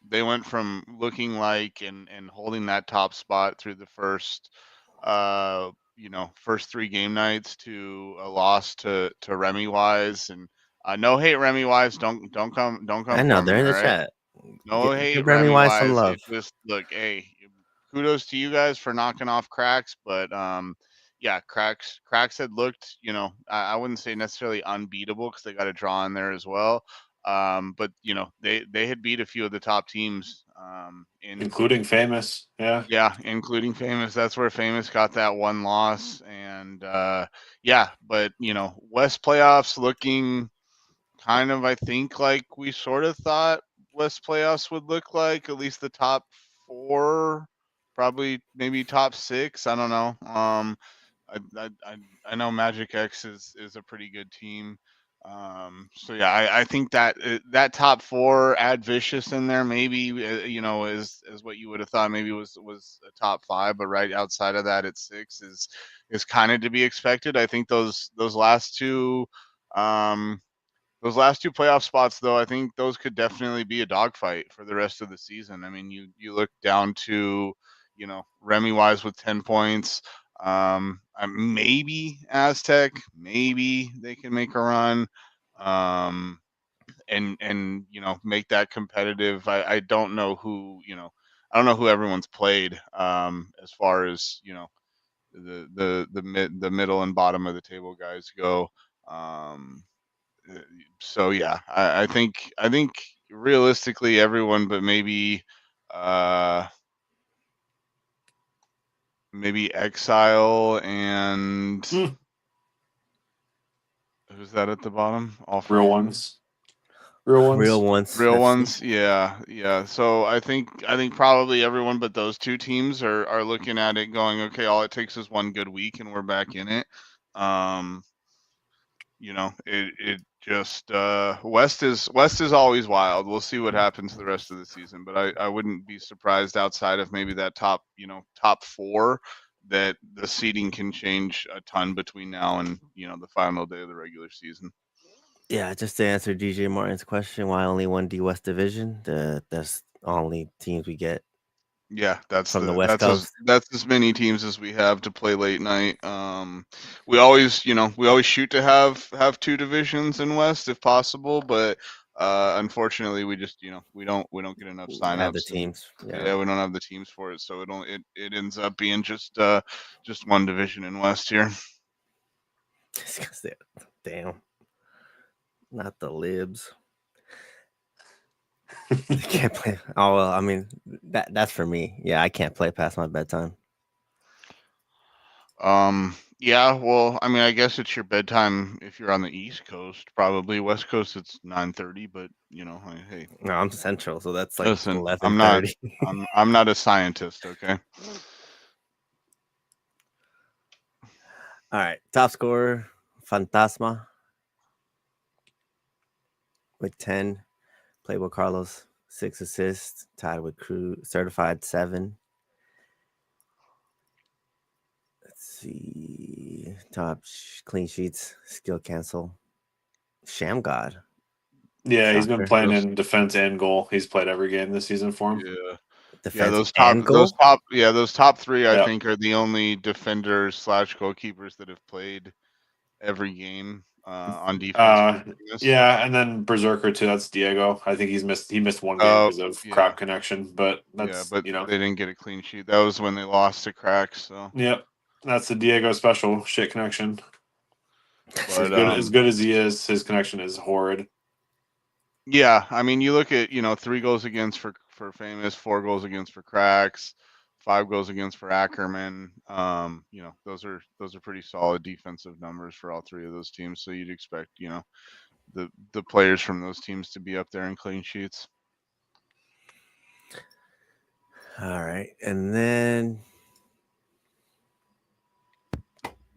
Speaker 1: They went from looking like and holding that top spot through the first 3 game nights to a loss to Remy Wise, and no hate Remy Wise, don't come
Speaker 2: I know
Speaker 1: for
Speaker 2: they're
Speaker 1: me,
Speaker 2: in the
Speaker 1: right?
Speaker 2: chat.
Speaker 1: No hate
Speaker 2: give Remy Wise some love.
Speaker 1: Look, hey, kudos to you guys for knocking off Cracks, but yeah, Cracks had looked, I wouldn't say necessarily unbeatable because they got a draw in there as well. But they had beat a few of the top teams,
Speaker 3: including Famous.
Speaker 1: Yeah, including Famous. That's where Famous got that one loss, and yeah, but West playoffs looking kind of, I think, like we sort of thought West playoffs would look like, at least the top 4, probably maybe top 6. I don't know. I know Magic X is a pretty good team. So yeah, I think that that top 4, add Vicious in there, maybe is what you would have thought maybe was a top 5, but right outside of that at 6 is kind of to be expected. I think those last two playoff spots, though, I think those could definitely be a dogfight for the rest of the season. I mean, you look down to Remy Wise with 10 points. Maybe Aztec, maybe they can make a run, and make that competitive. I don't know who I don't know who everyone's played, as far as the middle and bottom of the table guys go. So yeah, I think realistically everyone, but maybe Exile and who's that at the bottom? All
Speaker 3: Real ones.
Speaker 2: Real ones.
Speaker 1: Yeah. So I think probably everyone but those two teams are looking at it going, okay, all it takes is one good week and we're back in it. It just West is always wild. We'll see what happens the rest of the season, but I wouldn't be surprised outside of maybe that top 4 that the seeding can change a ton between now and the final day of the regular season.
Speaker 2: Yeah, just to answer DJ Martin's question, why only one D West division? That's only teams we get.
Speaker 1: Yeah, that's
Speaker 2: from the West Coast.
Speaker 1: That's as many teams as we have to play late night. We always shoot to have 2 divisions in West if possible, but unfortunately we just we don't get enough signups.
Speaker 2: Have the teams.
Speaker 1: Yeah, we don't have the teams for it, so it ends up being just one division in West here.
Speaker 2: Damn, not the libs. I can't play. Oh well, I mean that's for me. Yeah, I can't play past my bedtime.
Speaker 1: Yeah, well, I mean, I guess it's your bedtime if you're on the East Coast. Probably West Coast, it's 9:30. But hey.
Speaker 2: No, I'm Central, so that's like 11:30.
Speaker 1: I'm not a scientist. Okay.
Speaker 2: All right, top scorer, Fantasma with 10. Playboy Carlos 6 assists, tied with Crew certified 7. Let's see, top clean sheets, skill cancel. Sham God.
Speaker 3: Yeah, he's been playing in defense and goal. He's played every game this season for him.
Speaker 1: Yeah.
Speaker 2: defense
Speaker 1: those
Speaker 2: and goal.
Speaker 1: those top three, I
Speaker 3: Yep.
Speaker 1: think, are the only defenders / goalkeepers that have played every game on defense.
Speaker 3: Yeah, and then Berserker too. That's Diego. I think he missed one game because of crap connection, but that's
Speaker 1: they didn't get a clean sheet. That was when they lost to Cracks. So
Speaker 3: yep, that's the Diego special shit connection.
Speaker 1: But,
Speaker 3: as good as he is, his connection is horrid.
Speaker 1: Yeah, I mean, you look at 3 goals against for Famous, 4 goals against for Cracks, 5 goals against for Ackerman. Those are pretty solid defensive numbers for all 3 of those teams. So you'd expect the players from those teams to be up there in clean sheets.
Speaker 2: All right, and then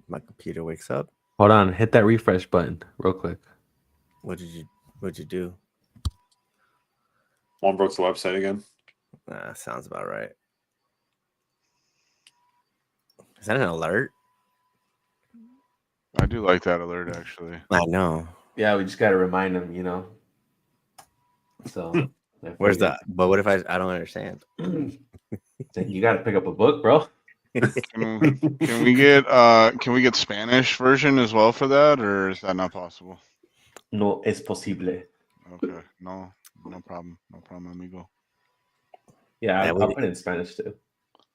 Speaker 2: my computer wakes up.
Speaker 4: Hold on, hit that refresh button real quick.
Speaker 2: What'd you do?
Speaker 3: One broke the website again.
Speaker 2: Sounds about right. Is that an alert?
Speaker 1: I do like that alert, actually.
Speaker 2: I know.
Speaker 4: Yeah, we just got to remind them, So
Speaker 2: where's that? But what if I don't understand?
Speaker 4: You got to pick up a book, bro.
Speaker 1: Can we get Spanish version as well for that, or is that not possible?
Speaker 4: No es posible.
Speaker 1: Okay, no problem, amigo.
Speaker 4: Yeah, I'll put it in Spanish too.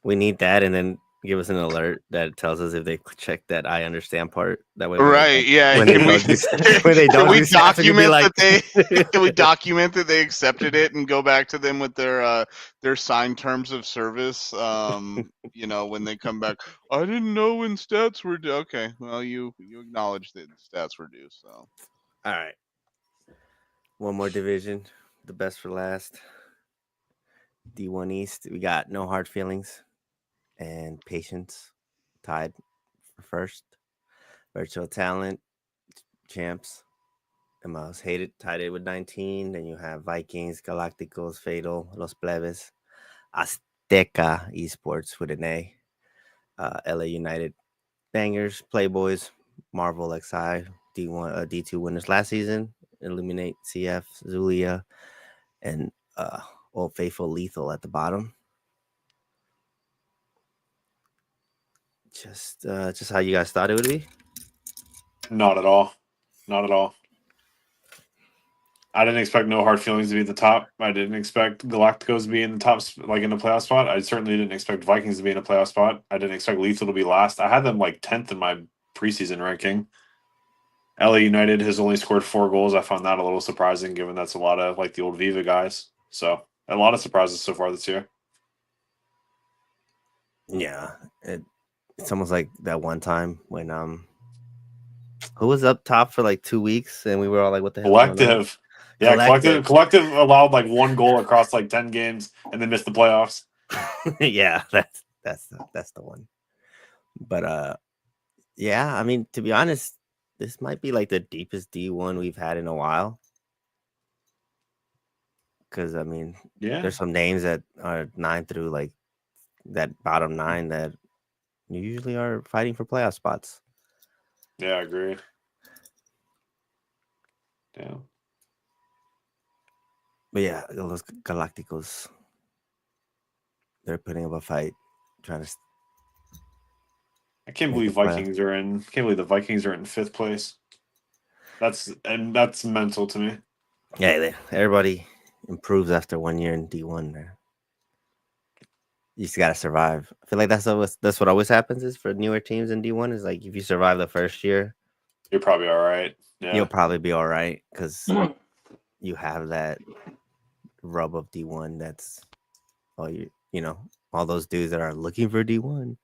Speaker 2: We need that, and then give us an alert that tells us if they check that I understand part. That way,
Speaker 1: right? Yeah.
Speaker 2: When they don't,
Speaker 1: we document that can we document that they accepted it and go back to them with their signed terms of service? When they come back, I didn't know when stats were due. Okay, well, you acknowledge that stats were due. So,
Speaker 2: all right. One more division, the best for last. D1 East. We got No Hard Feelings and Patience tied for first. Virtual Talent champs. The most hated tied it with 19. Then you have Vikings, Galacticos, Fatal, Los Plebes, Azteca Esports with an A, LA United, Bangers, Playboys, Marvel XI, D1 D2 winners last season, Illuminate CF, Zulia, and Old Faithful Lethal at the bottom. Just how you guys thought it would be?
Speaker 3: Not at all. I didn't expect No Hard Feelings to be at the top. I didn't expect Galacticos to be in the top, like in the playoff spot. I certainly didn't expect Vikings to be in a playoff spot. I didn't expect Lethal to be last. I had them like 10th in my preseason ranking. LA United has only scored 4 goals. I found that a little surprising, given that's a lot of like the old Viva guys. So a lot of surprises so far this year.
Speaker 2: Yeah, it's almost like that one time when who was up top for like 2 weeks and we were all like, "What the hell?"
Speaker 3: Collective. Yeah, Collective allowed like 1 goal across like 10 games and then missed the playoffs.
Speaker 2: Yeah, that's the one. But yeah, I mean, to be honest, this might be like the deepest D1 we've had in a while. Because I mean, there's some names that are 9 through like that bottom 9 that usually are fighting for playoff spots.
Speaker 3: Yeah, I agree. Yeah.
Speaker 2: But yeah, those Galacticos, they're putting up a fight, trying to.
Speaker 3: I can't believe Vikings are in. Can't believe the Vikings are in 5th place. That's mental to me.
Speaker 2: Yeah, everybody improves after 1 year in D1. There, you just gotta survive. I feel like that's what always happens is for newer teams in D1 is like if you survive the first year,
Speaker 3: you're probably all right. Yeah,
Speaker 2: you'll probably be all right because you have that rub of D1. That's all all those dudes that are looking for D1.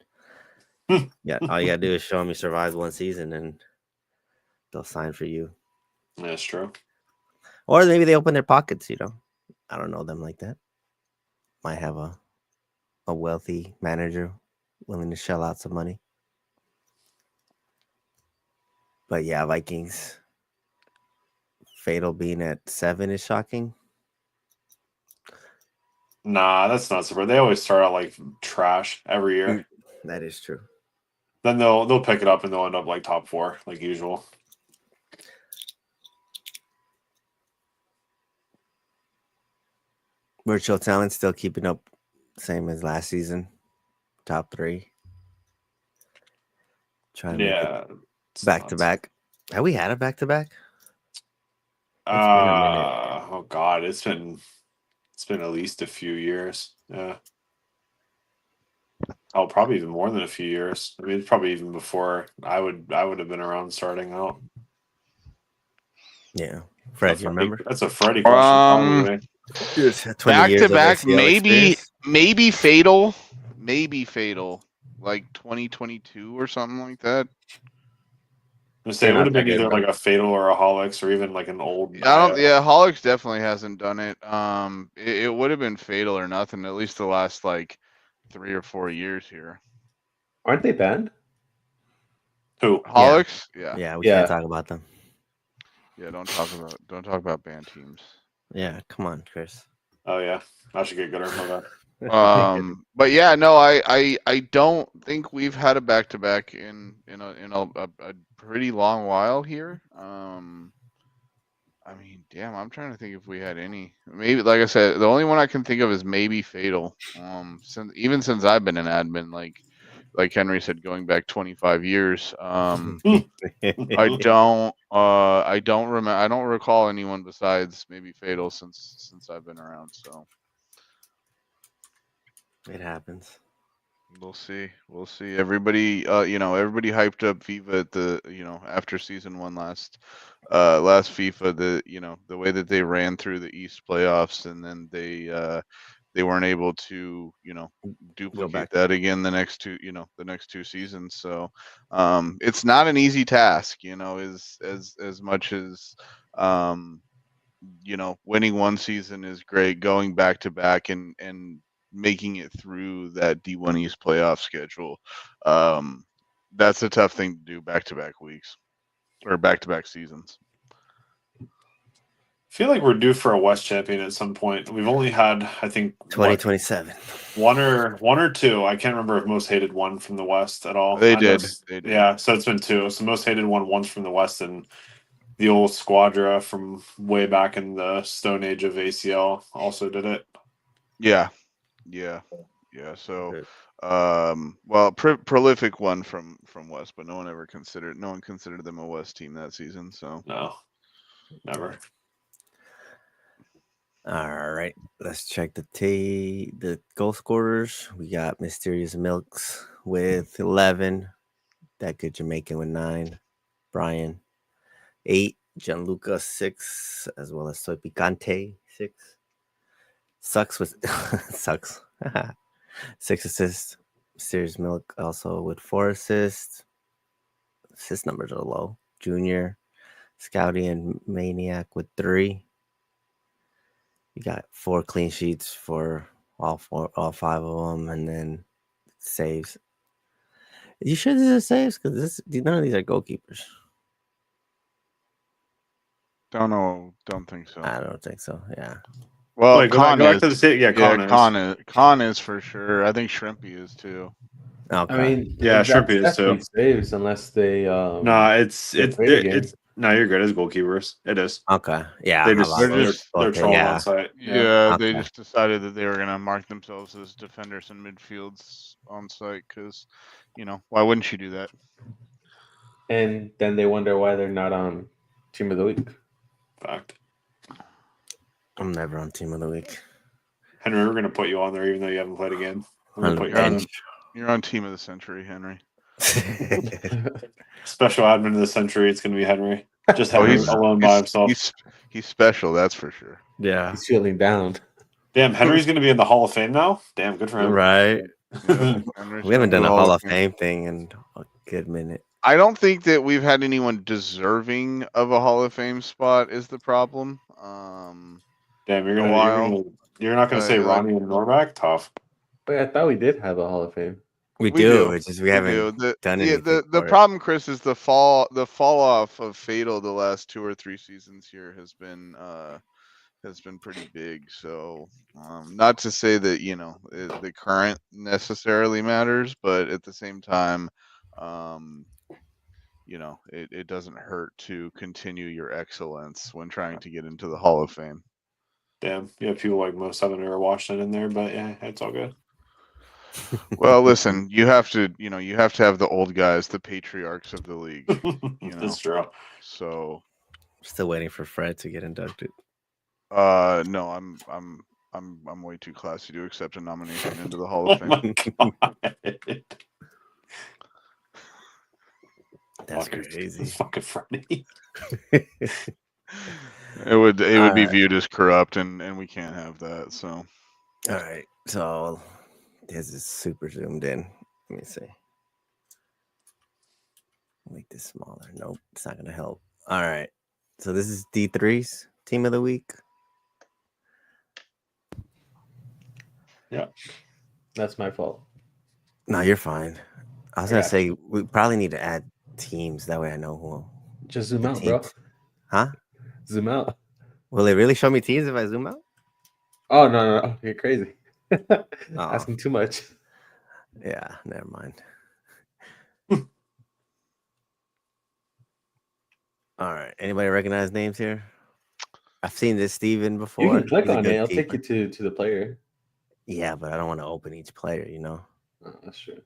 Speaker 2: Yeah, all you gotta do is show them you survived 1 season and they'll sign for you.
Speaker 3: That's true.
Speaker 2: Or maybe they open their pockets, I don't know them like that. Might have a wealthy manager willing to shell out some money. But yeah, Vikings. Fatal being at 7 is shocking.
Speaker 3: Nah, that's not surprising. They always start out like trash every year.
Speaker 2: That is true.
Speaker 3: Then they'll pick it up and they'll end up like top 4, like usual.
Speaker 2: Virtual Talent still keeping up same as last season. Top 3. Trying to make it back to back. Have we had a back to back? It's been a minute.
Speaker 3: Oh God, it's been at least a few years. Yeah. Oh, probably even more than a few years. I mean, it's probably even before I would have been around starting out.
Speaker 2: Yeah, Fred, you remember?
Speaker 3: That's a Freddie question, probably.
Speaker 1: Back to back, maybe fatal, like 2022 or something like that.
Speaker 3: I say it would have been either like a fatal or a Holics or even like an old.
Speaker 1: Yeah, Holics definitely hasn't done it. It would have been fatal or nothing. At least the last like 3 or 4 years here.
Speaker 4: Aren't they banned?
Speaker 3: Who?
Speaker 1: Holics?
Speaker 2: Yeah, we can't talk about them.
Speaker 1: Yeah, don't talk about band teams.
Speaker 2: Yeah, come on, Chris.
Speaker 3: Oh yeah, I should get good at that.
Speaker 1: But yeah, no, I don't think we've had a back to back in a pretty long while here. I mean, damn, I'm trying to think if we had any. Maybe, like I said, the only one I can think of is maybe fatal. Since I've been an admin, like Henry said, going back 25 years. I don't remember. I don't recall anyone besides maybe fatal since I've been around. So
Speaker 2: it happens.
Speaker 1: We'll see. Everybody, everybody hyped up Viva at the, after season 1 last FIFA, the way that they ran through the East playoffs, and then they weren't able to, duplicate that again the next 2 seasons. So, it's not an easy task, as much as, winning one season is great, going back to back and making it through that D1 East playoff schedule. That's a tough thing to do back-to-back weeks or back-to-back seasons.
Speaker 3: I feel like we're due for a West champion at some point. We've only had, I think,
Speaker 2: 2027.
Speaker 3: One or two. I can't remember if Most Hated won from the West at all.
Speaker 1: They did.
Speaker 3: Yeah, so it's been 2. So Most Hated won once from the West, and the old Squadra from way back in the Stone Age of ACL also did it.
Speaker 1: Yeah. So, prolific one from West, but no one considered them a West team that season. So
Speaker 3: no, never.
Speaker 2: All right, let's check the goal scorers. We got Mysterious Milks with 11, that good Jamaican with 9, Brian 8, Gianluca 6, as well as Soy Picante 6. Sucks 6 assists. Mysterious Milk also with 4 assists. Assist numbers are low. Junior, Scouty, and Maniac with 3. You got 4 clean sheets for all 5 of them, and then saves. You sure these are saves? Because none of these are goalkeepers.
Speaker 1: Don't think so.
Speaker 2: I don't think so. Yeah.
Speaker 1: Well,
Speaker 3: go back to the state. Yeah,
Speaker 1: Con is for sure. I think Shrimpy is too.
Speaker 2: Okay.
Speaker 4: I mean,
Speaker 3: yeah, Shrimpy is too.
Speaker 4: Saves unless they.
Speaker 3: No, it's no, you're good as goalkeepers. It is.
Speaker 2: Okay. Yeah.
Speaker 3: They're trolling on site.
Speaker 1: Yeah, okay. They just decided that they were gonna mark themselves as defenders and midfields on site because, why wouldn't you do that?
Speaker 4: And then they wonder why they're not on Team of the Week.
Speaker 3: Fact.
Speaker 2: I'm never on Team of the Week.
Speaker 3: Henry, we're gonna put you on there even though you haven't played again.
Speaker 1: You're on Team of the Century, Henry.
Speaker 3: Special admin of the century. It's gonna be Henry. Just Henry alone by himself.
Speaker 1: He's special, that's for sure.
Speaker 2: Yeah.
Speaker 4: He's feeling down.
Speaker 3: Damn, Henry's gonna be in the Hall of Fame now. Damn, good for him.
Speaker 2: Right.
Speaker 1: Yeah,
Speaker 2: we haven't done a Hall of Fame thing in a good minute.
Speaker 1: I don't think that we've had anyone deserving of a Hall of Fame spot is the problem.
Speaker 3: Damn, you're not gonna say Ronnie and Norback? Tough.
Speaker 4: But I thought we did have a Hall of Fame.
Speaker 2: We do. It's just we haven't done anything.
Speaker 1: The problem, Chris, is the fall off of Fatal the last 2 or 3 seasons here has been pretty big. So, not to say that the current necessarily matters, but at the same time, it doesn't hurt to continue your excellence when trying to get into the Hall of Fame.
Speaker 3: Damn, yeah, people like most haven't ever watched it in there, but yeah, it's all good.
Speaker 1: Well, listen, you have to have the old guys, the patriarchs of the league.
Speaker 3: That's true.
Speaker 1: So,
Speaker 2: Still waiting for Fred to get inducted.
Speaker 1: no, I'm way too classy to accept a nomination into the Hall of Fame.
Speaker 3: My God.
Speaker 2: That's crazy.
Speaker 3: Fucking Freddie.
Speaker 1: It would be
Speaker 2: right.
Speaker 1: viewed as corrupt, and we can't have that. So,
Speaker 2: All right. So this is super zoomed in. Let me see. Make this smaller. Nope, it's not gonna help. All right. So this is D3's team of the week.
Speaker 4: Yeah, that's my fault.
Speaker 2: No, you're fine. I was gonna say we probably need to add teams. That way I know who.
Speaker 4: Just zoom out, bro.
Speaker 2: Huh?
Speaker 4: Zoom out.
Speaker 2: Will it really show me teams if I zoom out?
Speaker 4: Oh no, you're crazy. Asking too much.
Speaker 2: Yeah, never mind. All right. Anybody recognize names here? I've seen this Steven before.
Speaker 4: You can click
Speaker 2: He's a
Speaker 4: on
Speaker 2: good
Speaker 4: it. I'll
Speaker 2: keeper.
Speaker 4: take you to the player.
Speaker 2: Yeah, but I don't want to open each player, you know.
Speaker 4: Oh, that's true.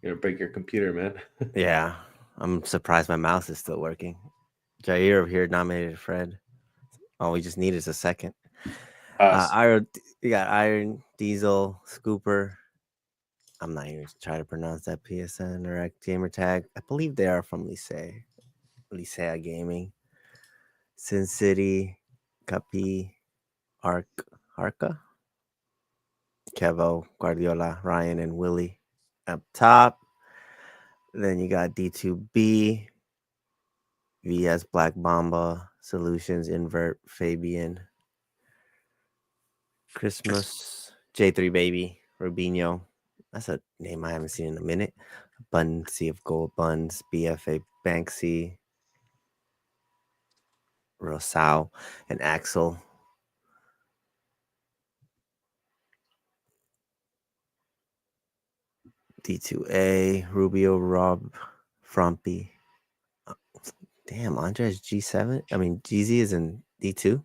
Speaker 4: You're gonna break your computer, man.
Speaker 2: Yeah. I'm surprised my mouse is still working. Jair over here nominated Fred. All we just need is a second. You got Iron, Diesel, Scooper. I'm not even trying to pronounce that PSN or gamer tag. I believe they are from Licea Gaming. Sin City, Capi, Arca, Kevo, Guardiola, Ryan, and Willie up top. Then you got D2B, VS Black Mamba, Solutions, Invert, Fabian, Christmas, J3 Baby, Rubinho. That's a name I haven't seen in a minute. Abundance of Gold Buns, BFA Banksy, Rosal, and Axel. D2A, Rubio, Rob, Frumpy. Damn, Andres G7. I mean, GZ is in D2.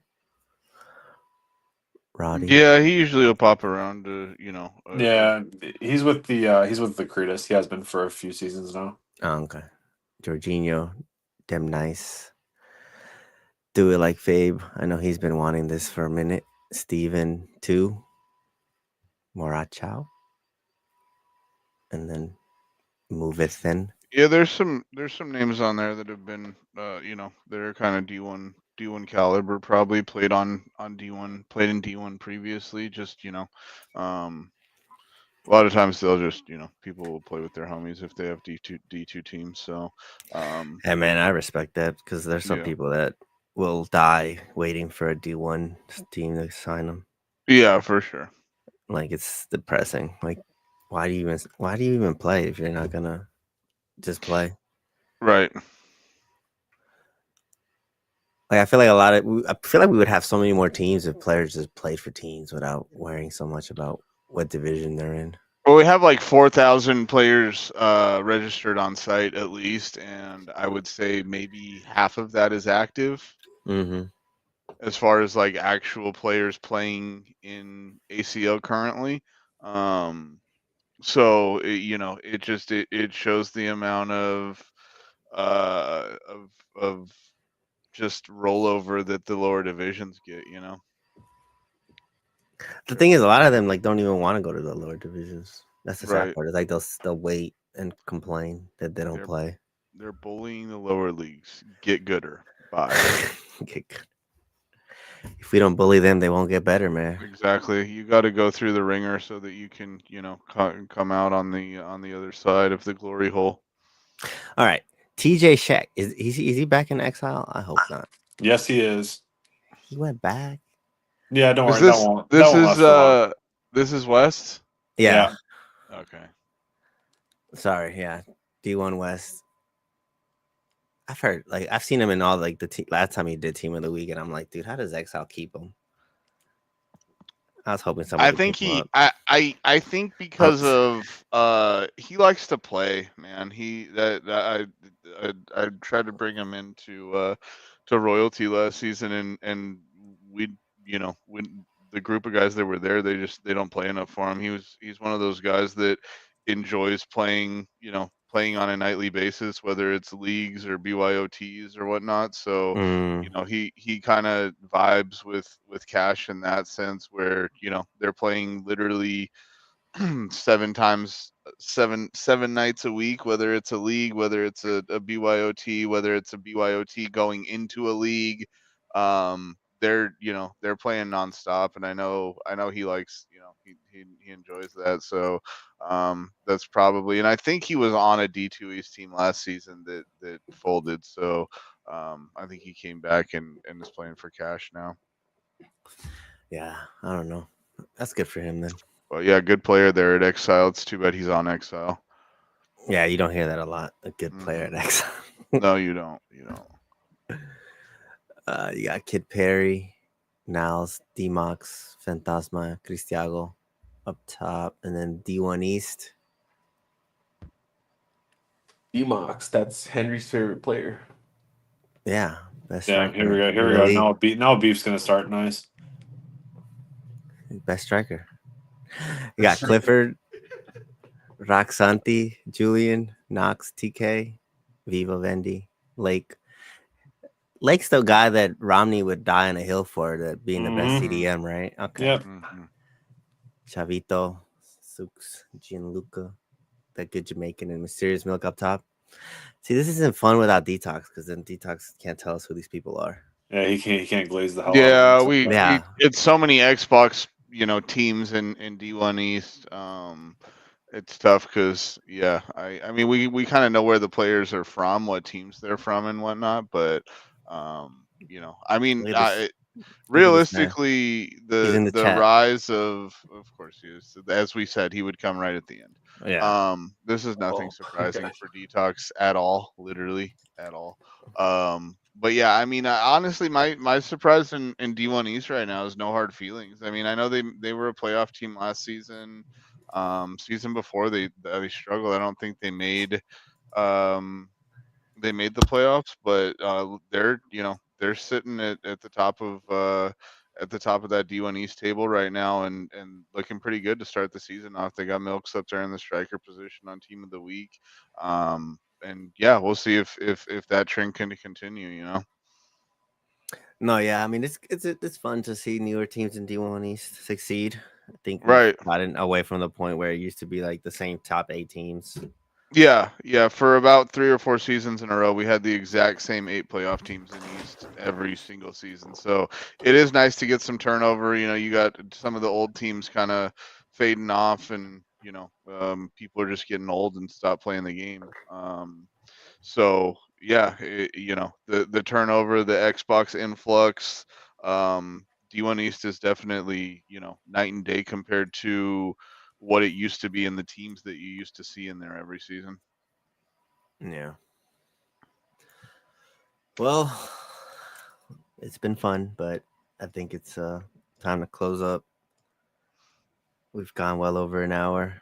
Speaker 2: Roddy.
Speaker 1: Yeah, he usually will pop around.
Speaker 3: Yeah, he's with the Cretus. He has been for a few seasons now.
Speaker 2: Oh, okay. Jorginho, Dem Nice. Do It Like Fabe. I know he's been wanting this for a minute. Steven 2. Morachao. And then Move It Thin.
Speaker 1: Yeah, there's some names on there that have been that are kind of D1 caliber, probably played on D1, played in D1 previously. Just a lot of times they'll just people will play with their homies if they have D2 teams. So
Speaker 2: hey man, I respect that because there's some people that will die waiting for a D1 team to sign them.
Speaker 1: Yeah, for sure.
Speaker 2: Like it's depressing. Like why do you even play if you're not gonna just play?
Speaker 1: Right.
Speaker 2: Like I feel like we would have so many more teams if players just played for teams without worrying so much about what division they're in.
Speaker 1: Well, we have like 4,000 players registered on site at least, and I would say maybe half of that is active.
Speaker 2: Mm-hmm.
Speaker 1: As far as like actual players playing in ACL currently, so it shows the amount of just rollover that the lower divisions get.
Speaker 2: The thing is, a lot of them like don't even want to go to the lower divisions. That's the sad part. It's like they'll wait and complain that they don't play.
Speaker 1: They're bullying the lower leagues. Get gooder. Bye.
Speaker 2: Get good. If we don't bully them, they won't get better, man.
Speaker 1: Exactly. You got to go through the ringer so that you can, come out on the other side of the glory hole.
Speaker 2: All right, TJ Sheck is he back in exile? I hope not.
Speaker 3: Yes, he is.
Speaker 2: He went back.
Speaker 3: Yeah, don't worry.
Speaker 1: This is West.
Speaker 2: Yeah.
Speaker 1: Okay.
Speaker 2: Sorry. Yeah. D1 West. I've seen him in all like last time he did Team of the Week, and I'm like, dude, how does Exile keep him? I was hoping somebody.
Speaker 1: I think because of he likes to play, man. I tried to bring him into to royalty last season, and we the group of guys that were there, they don't play enough for him. He's one of those guys that enjoys playing, playing on a nightly basis, whether it's leagues or BYOTs or whatnot. So, he kind of vibes with Cash in that sense, where they're playing literally 7 nights a week, whether it's a league, whether it's a BYOT, whether it's a BYOT going into a league. They're playing nonstop, and I know he likes, he enjoys that. So that's probably, and I think he was on a D2 East team last season that folded. So I think he came back and is playing for Cash now.
Speaker 2: Yeah, I don't know. That's good for him then.
Speaker 1: Well, yeah, good player there at Exile. It's too bad he's on Exile.
Speaker 2: Yeah, you don't hear that a lot. A good player at Exile.
Speaker 1: No, you don't.
Speaker 2: You got Kid Perry, Niles, D-Mox, Fantasma, Cristiago up top, and then D1 East.
Speaker 4: D-Mox, that's Henry's favorite player.
Speaker 2: Yeah, best
Speaker 3: Yeah,
Speaker 2: striker.
Speaker 3: here we go. Now Beef's gonna start nice.
Speaker 2: Best striker. You got Clifford, Roxanti, Julian, Knox, TK, Viva, Vendy, Lake. Lake's the guy that Romney would die on a hill for, that being the best CDM, right? Okay.
Speaker 3: Yep.
Speaker 2: Chavito, Sukes, Gianluca, that good Jamaican, and Mysterious Milk up top. See, this isn't fun without Detox, because then Detox can't tell us who these people are.
Speaker 3: Yeah, he can't glaze the hell
Speaker 1: out.
Speaker 3: Yeah,
Speaker 1: it's so many Xbox, teams in D1 East. It's tough because I mean we kind of know where the players are from, what teams they're from, and whatnot, but I mean, realistically, the rise of course he is, as we said, he would come right at the end.
Speaker 2: Yeah.
Speaker 1: This is nothing surprising for Detox at all, literally at all. But yeah, I mean, honestly, my surprise in D1 East right now is no hard feelings. I mean, I know they were a playoff team last season. Season before they struggled. I don't think they made the playoffs, but they're sitting at the top of that D1 East table right now, and looking pretty good to start the season off. They got Milks up there in the striker position on Team of the Week. And yeah, we'll see if that trend can continue,
Speaker 2: No, yeah, I mean it's fun to see newer teams in D1 East succeed. I think gotten away from the point where it used to be like the same top 8 teams.
Speaker 1: Yeah. For about 3 or 4 seasons in a row, we had the exact same 8 playoff teams in East every single season. So it is nice to get some turnover. You got some of the old teams kind of fading off, and people are just getting old and stop playing the game. So yeah, the turnover, the Xbox influx, D1 East is definitely night and day compared to what it used to be in the teams that you used to see in there every season.
Speaker 2: Yeah. Well, it's been fun, but I think it's time to close up. We've gone well over an hour.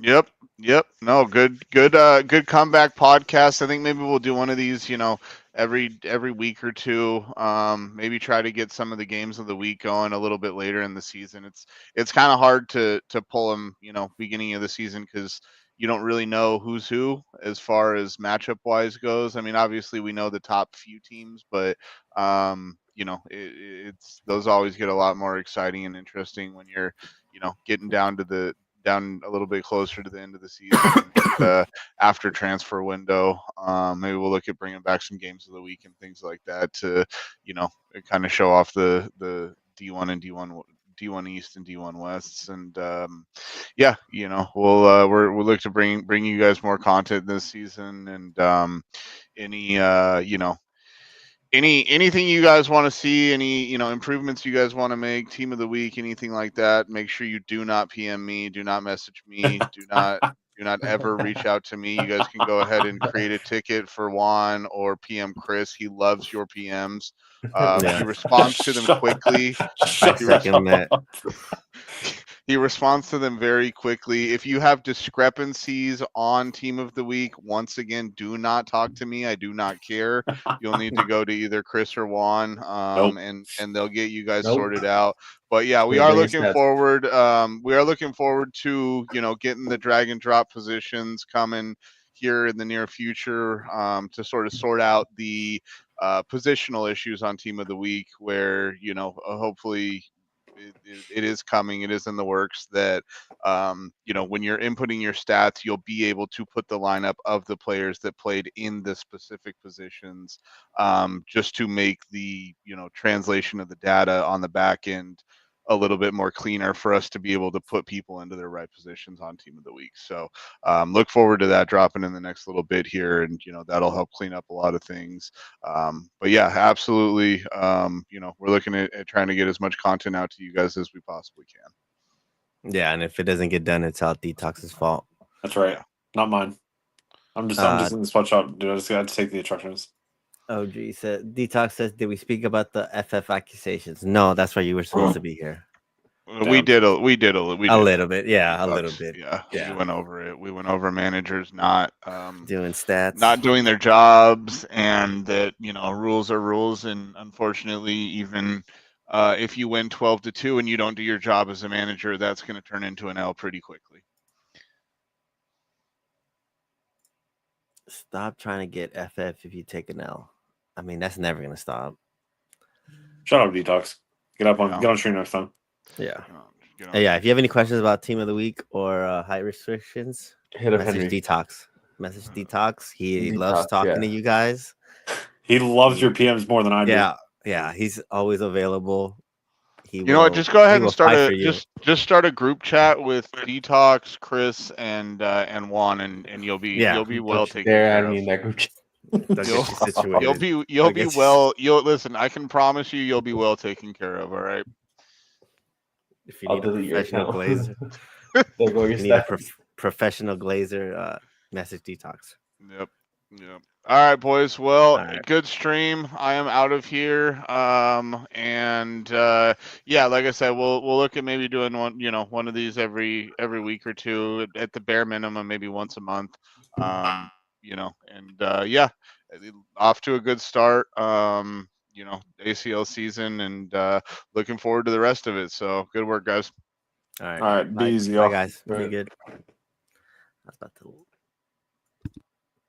Speaker 1: Yep. No, good comeback podcast. I think maybe we'll do one of these, every week or two. Maybe try to get some of the games of the week going a little bit later in the season. It's kind of hard to pull them, beginning of the season, because you don't really know who's who as far as matchup wise goes. I mean, obviously we know the top few teams, but it's those always get a lot more exciting and interesting when you're, getting down a little bit closer to the end of the season, after transfer window. Maybe we'll look at bringing back some games of the week and things like that to, kind of show off the D1 and D1 East and D1 Wests, and we'll look to bring you guys more content this season, and anything you guys want to see, any improvements you guys want to make, team of the week, anything like that, make sure you do not PM me, do not message me, do not ever reach out to me. You guys can go ahead and create a ticket for Juan or PM Chris. He loves your PMs. He responds to them quickly. He responds to them very quickly. If you have discrepancies on Team of the Week, once again, do not talk to me. I do not care. You'll need to go to either Chris or Juan, and they'll get you guys sorted out. But yeah, we are looking forward. We are looking forward to getting the drag and drop positions coming here in the near future to sort of sort out the positional issues on Team of the Week, where hopefully it is coming. It is in the works that when you're inputting your stats, you'll be able to put the lineup of the players that played in the specific positions, just to make the translation of the data on the back end a little bit more cleaner for us to be able to put people into their right positions on Team of the Week. So look forward to that dropping in the next little bit here, and that'll help clean up a lot of things. But yeah, absolutely. We're looking at trying to get as much content out to you guys as we possibly can.
Speaker 2: Yeah, and if it doesn't get done, it's all Detox's fault.
Speaker 3: That's right, not mine. I'm just in the sweatshop, dude. I just got to take the instructions.
Speaker 2: Oh, geez. Detox says, did we speak about the FF accusations? No, that's why you were supposed to be here.
Speaker 1: We did a little bit.
Speaker 2: Yeah, a little bit.
Speaker 1: Yeah. We went over it. We went over managers not
Speaker 2: doing stats,
Speaker 1: not doing their jobs, and that rules are rules, and unfortunately, even if you win 12-2 and you don't do your job as a manager, that's going to turn into an L pretty quickly.
Speaker 2: Stop trying to get FF if you take an L. I mean, that's never going to stop.
Speaker 3: Shut up, Detox. Get on stream next time.
Speaker 2: Yeah. Yeah. If you have any questions about Team of the Week or height restrictions, message Detox. Message Detox. He loves talking to you guys.
Speaker 3: He loves your PMs more than I do.
Speaker 2: Yeah. He's always available.
Speaker 1: Just go ahead and start a group chat with Detox, Chris, and Juan, and you'll be well taken care of. That group chat. You'll be well. Listen. I can promise you'll be well taken care of. All right.
Speaker 2: If you need a professional glazer, you need a professional glazer. Message Detox.
Speaker 1: Yep. All right, boys. Well, good stream. I am out of here. And like I said, we'll look at maybe doing one of these every week or two, at the bare minimum, maybe once a month. Off to a good start. ACL season, and looking forward to the rest of it. So good work, guys.
Speaker 2: All right. Be easy,
Speaker 3: y'all.
Speaker 2: Bye, guys. Very good. I was about to